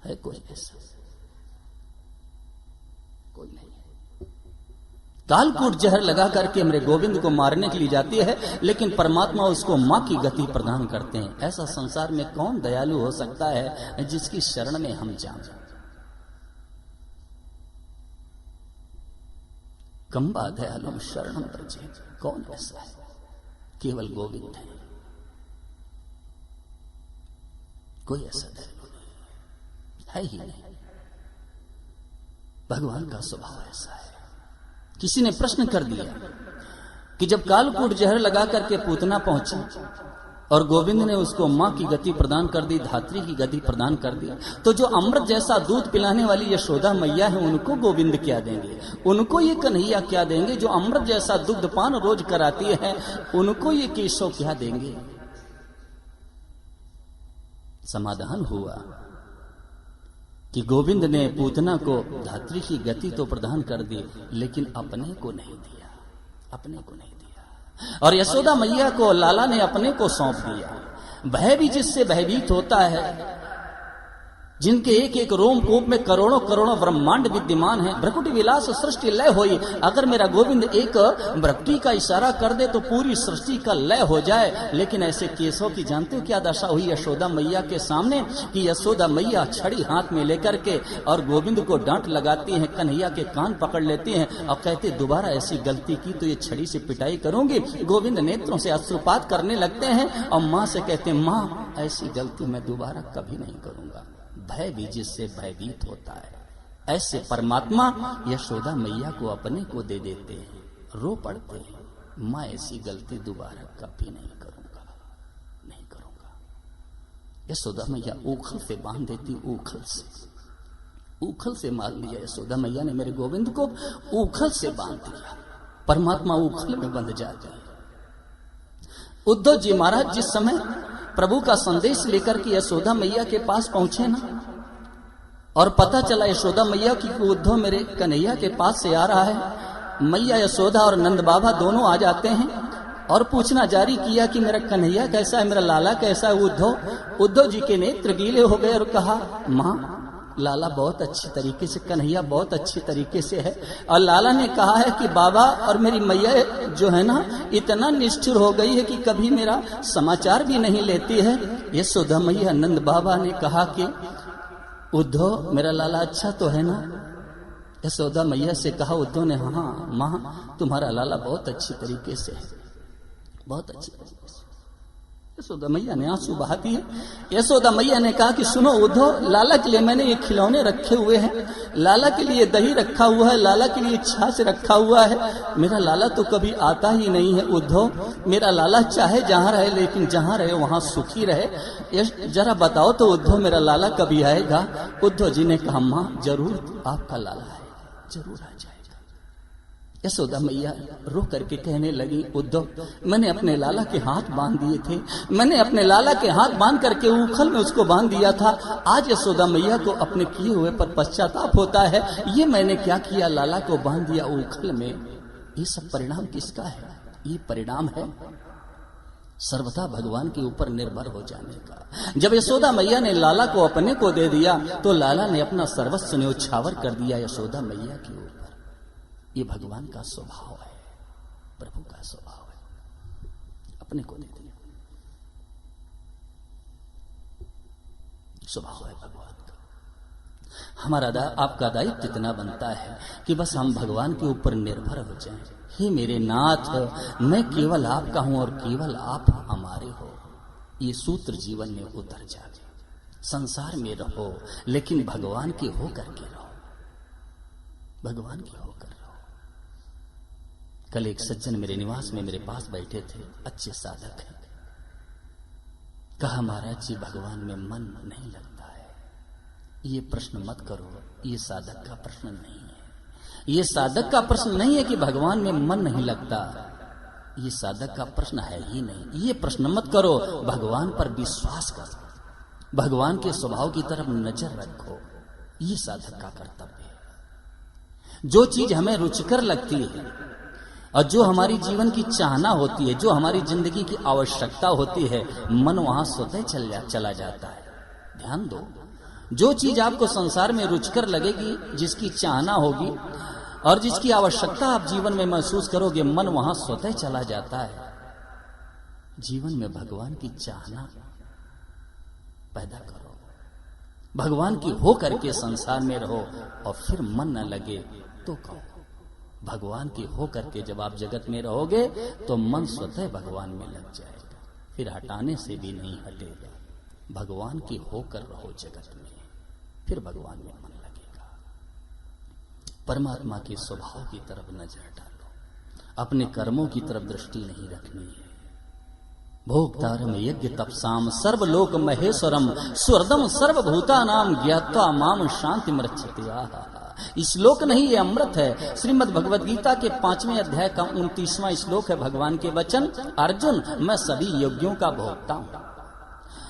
है कोई ऐसा? कोई नहीं। कालकूट जहर लगा करके मेरे गोविंद को मारने के लिए जाती है, लेकिन परमात्मा उसको मां की गति प्रदान करते हैं। ऐसा संसार में कौन दयालु हो सकता है जिसकी शरण में हम जाएं? कंबा दयालु शरणम ब्रजे, कौन ऐसा है? केवल गोविंद है, कोई ऐसा दयालु है ही नहीं। भगवान का स्वभाव ऐसा है। किसी ने प्रश्न कर दिया कि जब कालकूट जहर लगा करके पूतना पहुंची और गोविंद ने उसको मां की गति प्रदान कर दी, धात्री की गति प्रदान कर दी, तो जो अमृत जैसा दूध पिलाने वाली यशोदा मैया है उनको गोविंद क्या देंगे? उनको ये कन्हैया क्या देंगे? जो अमृत जैसा दुग्धपान रोज कराती है उनको ये केशव क्या देंगे? समाधान हुआ कि गोविंद ने पूतना को धात्री की गति तो प्रदान कर दी, लेकिन अपने को नहीं दिया, अपने को नहीं दिया। और यशोदा मैया को लाला ने अपने को सौंप दिया। भय भी जिससे भयभीत होता है, जिनके एक एक रोम कूप में करोड़ों करोड़ों ब्रह्मांड विद्यमान है, भ्रकुटी विलास सृष्टि लय होई। अगर मेरा गोविंद एक भ्रकुटी का इशारा कर दे तो पूरी सृष्टि का लय हो जाए। लेकिन ऐसे केसों की जानते हो क्या दशा हुई यशोदा मैया के सामने? कि यशोदा मैया छड़ी हाथ में लेकर के और गोविंद को डांट लगाती हैं, कन्हैया के कान पकड़ लेती हैं और कहते दोबारा ऐसी गलती की तो ये छड़ी से पिटाई करूंगी। गोविंद नेत्रों से अश्रुपात करने लगते हैं और माँ से कहते हैं, माँ ऐसी गलती मैं दोबारा कभी नहीं करूंगा। भय भी जिससे भयभीत होता है। ऐसे परमात्मा यशोदा मैया को अपने को दे देते हैं, रो पड़ते हैं, मैं ऐसी गलती दोबारा कभी नहीं करूंगा, नहीं करूंगा। यशोदा मैया ऊखल से बांध देती, ऊखल से मार लिया यशोदा मैया ने मेरे गोविंद को, ऊखल से बांध दिया। परमात्मा ऊखल में बंध जाते हैं। उद्धव जी महाराज जिस समय प्रभु का संदेश लेकर के यशोदा मैया के पास पहुंचे ना, और पता चला यशोदा मैया की उद्धव मेरे कन्हैया के पास से आ रहा है, मैया यशोदा और नंद बाबा दोनों आ जाते हैं और पूछना जारी किया कि मेरा कन्हैया कैसा है, मेरा लाला कैसा है। उद्धव जी के नेत्र गीले हो गए और कहा, माँ लाला बहुत अच्छी तरीके से, कन्हैया बहुत अच्छी तरीके से है। और लाला ने कहा है कि बाबा और मेरी मैया जो है ना इतना निष्ठुर हो गई है कि कभी मेरा समाचार भी नहीं लेती है। यशोदा मैया नंद बाबा ने कहा कि उद्धव मेरा लाला अच्छा तो है ना। यशोदा मैया से कहा उद्धव ने, हाँ माँ तुम्हारा लाला बहुत अच्छी तरीके से है, बहुत अच्छी तरीके से। यशोदा मैया ने आंसू बहा दिए। यशोदा मैया ने कहा कि सुनो उद्धव, लाला के लिए मैंने ये खिलौने रखे हुए हैं, लाला के लिए दही रखा हुआ है, लाला के लिए छाछ रखा हुआ है। मेरा लाला तो कभी आता ही नहीं है उद्धव। मेरा लाला चाहे जहां रहे, लेकिन जहां रहे वहां सुखी रहे। जरा बताओ तो उद्धव मेरा लाला कभी आएगा। उद्धव जी ने कहा मां जरूर आपका लाला है, जरूर आ जाएगा। यशोदा मैया रो करके कहने लगी उद्धव मैंने अपने लाला के हाथ बांध दिए थे, मैंने अपने लाला के हाथ बांध करके ऊखल में उसको बांध दिया था। आज यशोदा मैया को अपने किए हुए पर पश्चाताप होता है। ये मैंने क्या किया, लाला को बांध दिया ऊखल में। ये सब परिणाम किसका है? ये परिणाम है सर्वथा भगवान के ऊपर निर्भर हो जाने का। जब यशोदा मैया ने लाला को अपने को दे दिया तो लाला ने अपना सर्वस्व न्योछावर कर दिया यशोदा मैया के ऊपर। ये भगवान का स्वभाव है, प्रभु का स्वभाव है, अपने को दे दिया, स्वभाव है भगवान का। हमारा आपका दायित्व इतना बनता है कि बस हम भगवान के ऊपर निर्भर हो जाएं। हे मेरे नाथ, मैं केवल आपका हूं और केवल आप हमारे हो। ये सूत्र जीवन में उतर जाए। संसार में रहो लेकिन भगवान के हो करके रहो, भगवान के होकर रहो। कल एक सज्जन मेरे निवास में मेरे पास बैठे थे, अच्छे साधक हैं। कहा महाराज जी भगवान में मन नहीं लगता है। ये प्रश्न मत करो, ये साधक का प्रश्न नहीं है। ये साधक का प्रश्न नहीं है कि भगवान में मन नहीं लगता, ये साधक का प्रश्न है ही नहीं। ये प्रश्न मत करो, भगवान पर विश्वास करो, भगवान के स्वभाव की तरफ नजर रखो। ये साधक का कर्तव्य है। जो चीज हमें रुचिकर लगती है और जो हमारी जीवन की चाहना होती है, जो हमारी जिंदगी की आवश्यकता होती है, मन वहां स्वतः चला जाता है। ध्यान दो, जो चीज आपको संसार में रुचिकर लगेगी, जिसकी चाहना होगी और जिसकी आवश्यकता आप जीवन में महसूस करोगे, मन वहां स्वतः चला जाता है। जीवन में भगवान की चाहना पैदा करो, भगवान की हो करके संसार में रहो। और फिर मन न लगे तो कहो, भगवान की हो करके जब आप जगत में रहोगे तो मन स्वतः भगवान में लग जाएगा, फिर हटाने से भी नहीं हटेगा। भगवान की होकर रहो जगत में, फिर भगवान में मन लगेगा। परमात्मा के स्वभाव की तरफ नजर डालो, अपने कर्मों की तरफ दृष्टि नहीं रखनी है। भोक्तारम यज्ञ तपसाम सर्वलोक महेश्वरम स्वर्दम सर्वभूतानाम ज्ञात्वा माम शांति मृच्छति। श्लोक नहीं, ये अमृत है। श्रीमद् भगवद गीता के 5वें अध्याय का 29वां श्लोक है। भगवान के वचन, अर्जुन मैं सभी योग्यों का भोक्ता हूं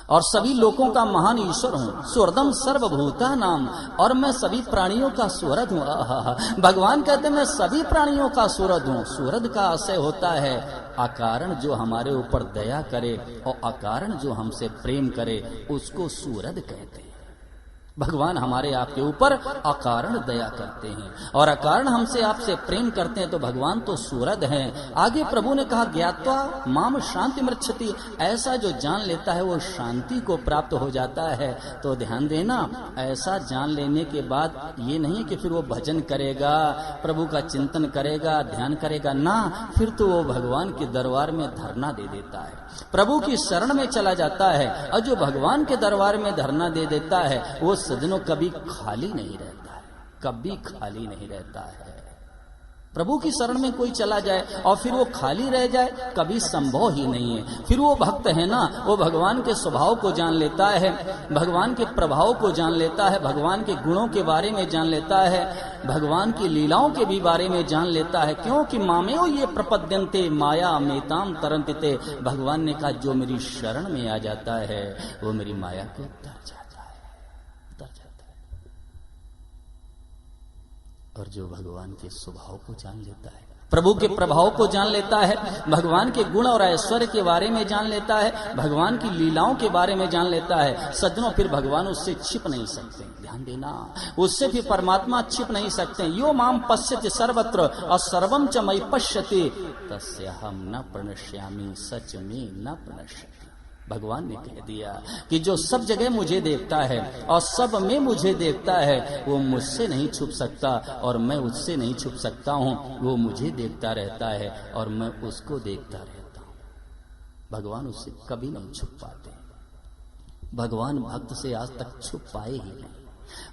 और सभी लोगों का महान ईश्वर हूं। स्वर्दम सर्वभूता नाम, और मैं सभी प्राणियों का सूरद हूं। भगवान कहते हैं मैं सभी प्राणियों का सूरद हूं। सूरद का आशय होता है अकारण जो हमारे ऊपर दया करे और अकारण जो हमसे प्रेम करे, उसको सूरद कहते हैं। भगवान हमारे आपके ऊपर अकारण दया करते हैं और अकारण हमसे आपसे प्रेम करते हैं, तो भगवान तो सूरद हैं। आगे प्रभु ने कहा ज्ञात्वा माम शांति मृच्छति, ऐसा जो जान लेता है वो शांति को प्राप्त हो जाता है। तो ध्यान देना, ऐसा जान लेने के बाद ये नहीं कि फिर वो भजन करेगा, प्रभु का चिंतन करेगा, ध्यान करेगा ना, फिर तो वो भगवान के दरबार में धरना दे देता है, प्रभु की शरण में चला जाता है। और जो भगवान के दरबार में धरना दे देता है वो सज्जनों कभी खाली नहीं रहता है, कभी खाली नहीं रहता है। प्रभु की शरण में कोई चला जाए और फिर वो खाली रह जाए, कभी संभव ही नहीं है। फिर वो भक्त है ना, वो भगवान के स्वभाव को जान लेता है, भगवान के प्रभाव को जान लेता है, भगवान के गुणों के बारे में जान लेता है, भगवान की लीलाओं के भी बारे में जान लेता है। क्योंकि मामेओ ये प्रपद्यन्ते माया मेताम तरन्ते। भगवान ने कहा जो मेरी शरण में आ जाता है वो मेरी माया को उतर जाता है, उतर जाता है। और जो भगवान के स्वभाव को जान लेता है प्रभु के प्रभाव को जान लेता है, भगवान के गुण और ऐश्वर्य के बारे में जान लेता है, भगवान की लीलाओं के बारे में जान लेता है, सज्जनों फिर भगवान उससे छिप नहीं सकते। ध्यान देना, उससे फिर परमात्मा छिप नहीं सकते। यो माम पश्यति सर्वत्र और सर्वम च मयि पश्यति तस्याहम न प्रणश्यामि सच में न प्रणश्यति। भगवान ने कह दिया कि जो सब जगह मुझे देखता है और सब में मुझे देखता है वो मुझसे नहीं छुप सकता और मैं उससे नहीं छुप सकता हूं। वो मुझे देखता रहता है और मैं उसको देखता रहता हूं। भगवान उससे कभी नहीं छुप पाते। भगवान भक्त से आज तक छुप पाए ही नहीं।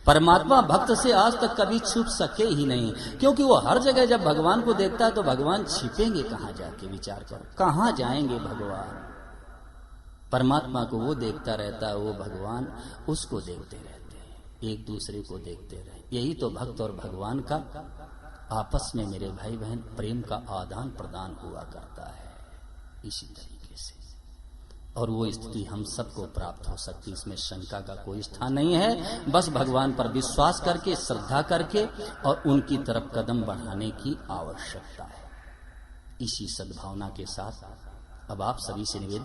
परमात्मा भक्त से आज तक कभी छुप सके ही नहीं, क्योंकि वो हर जगह जब भगवान को देखता है तो भगवान छिपेंगे कहां जाके? विचार करो, कहां जाएंगे भगवान? परमात्मा को वो देखता रहता है, वो भगवान उसको देखते रहते हैं, एक दूसरे को देखते रहे। यही तो भक्त और भगवान का आपस में मेरे भाई बहन प्रेम का आदान प्रदान हुआ करता है इसी तरीके से। और वो स्थिति हम सबको प्राप्त हो सकती, इसमें शंका का कोई स्थान नहीं है। बस भगवान पर विश्वास करके, श्रद्धा करके और उनकी तरफ कदम बढ़ाने की आवश्यकता है। इसी सद्भावना के साथ अब आप सभी से निवेदन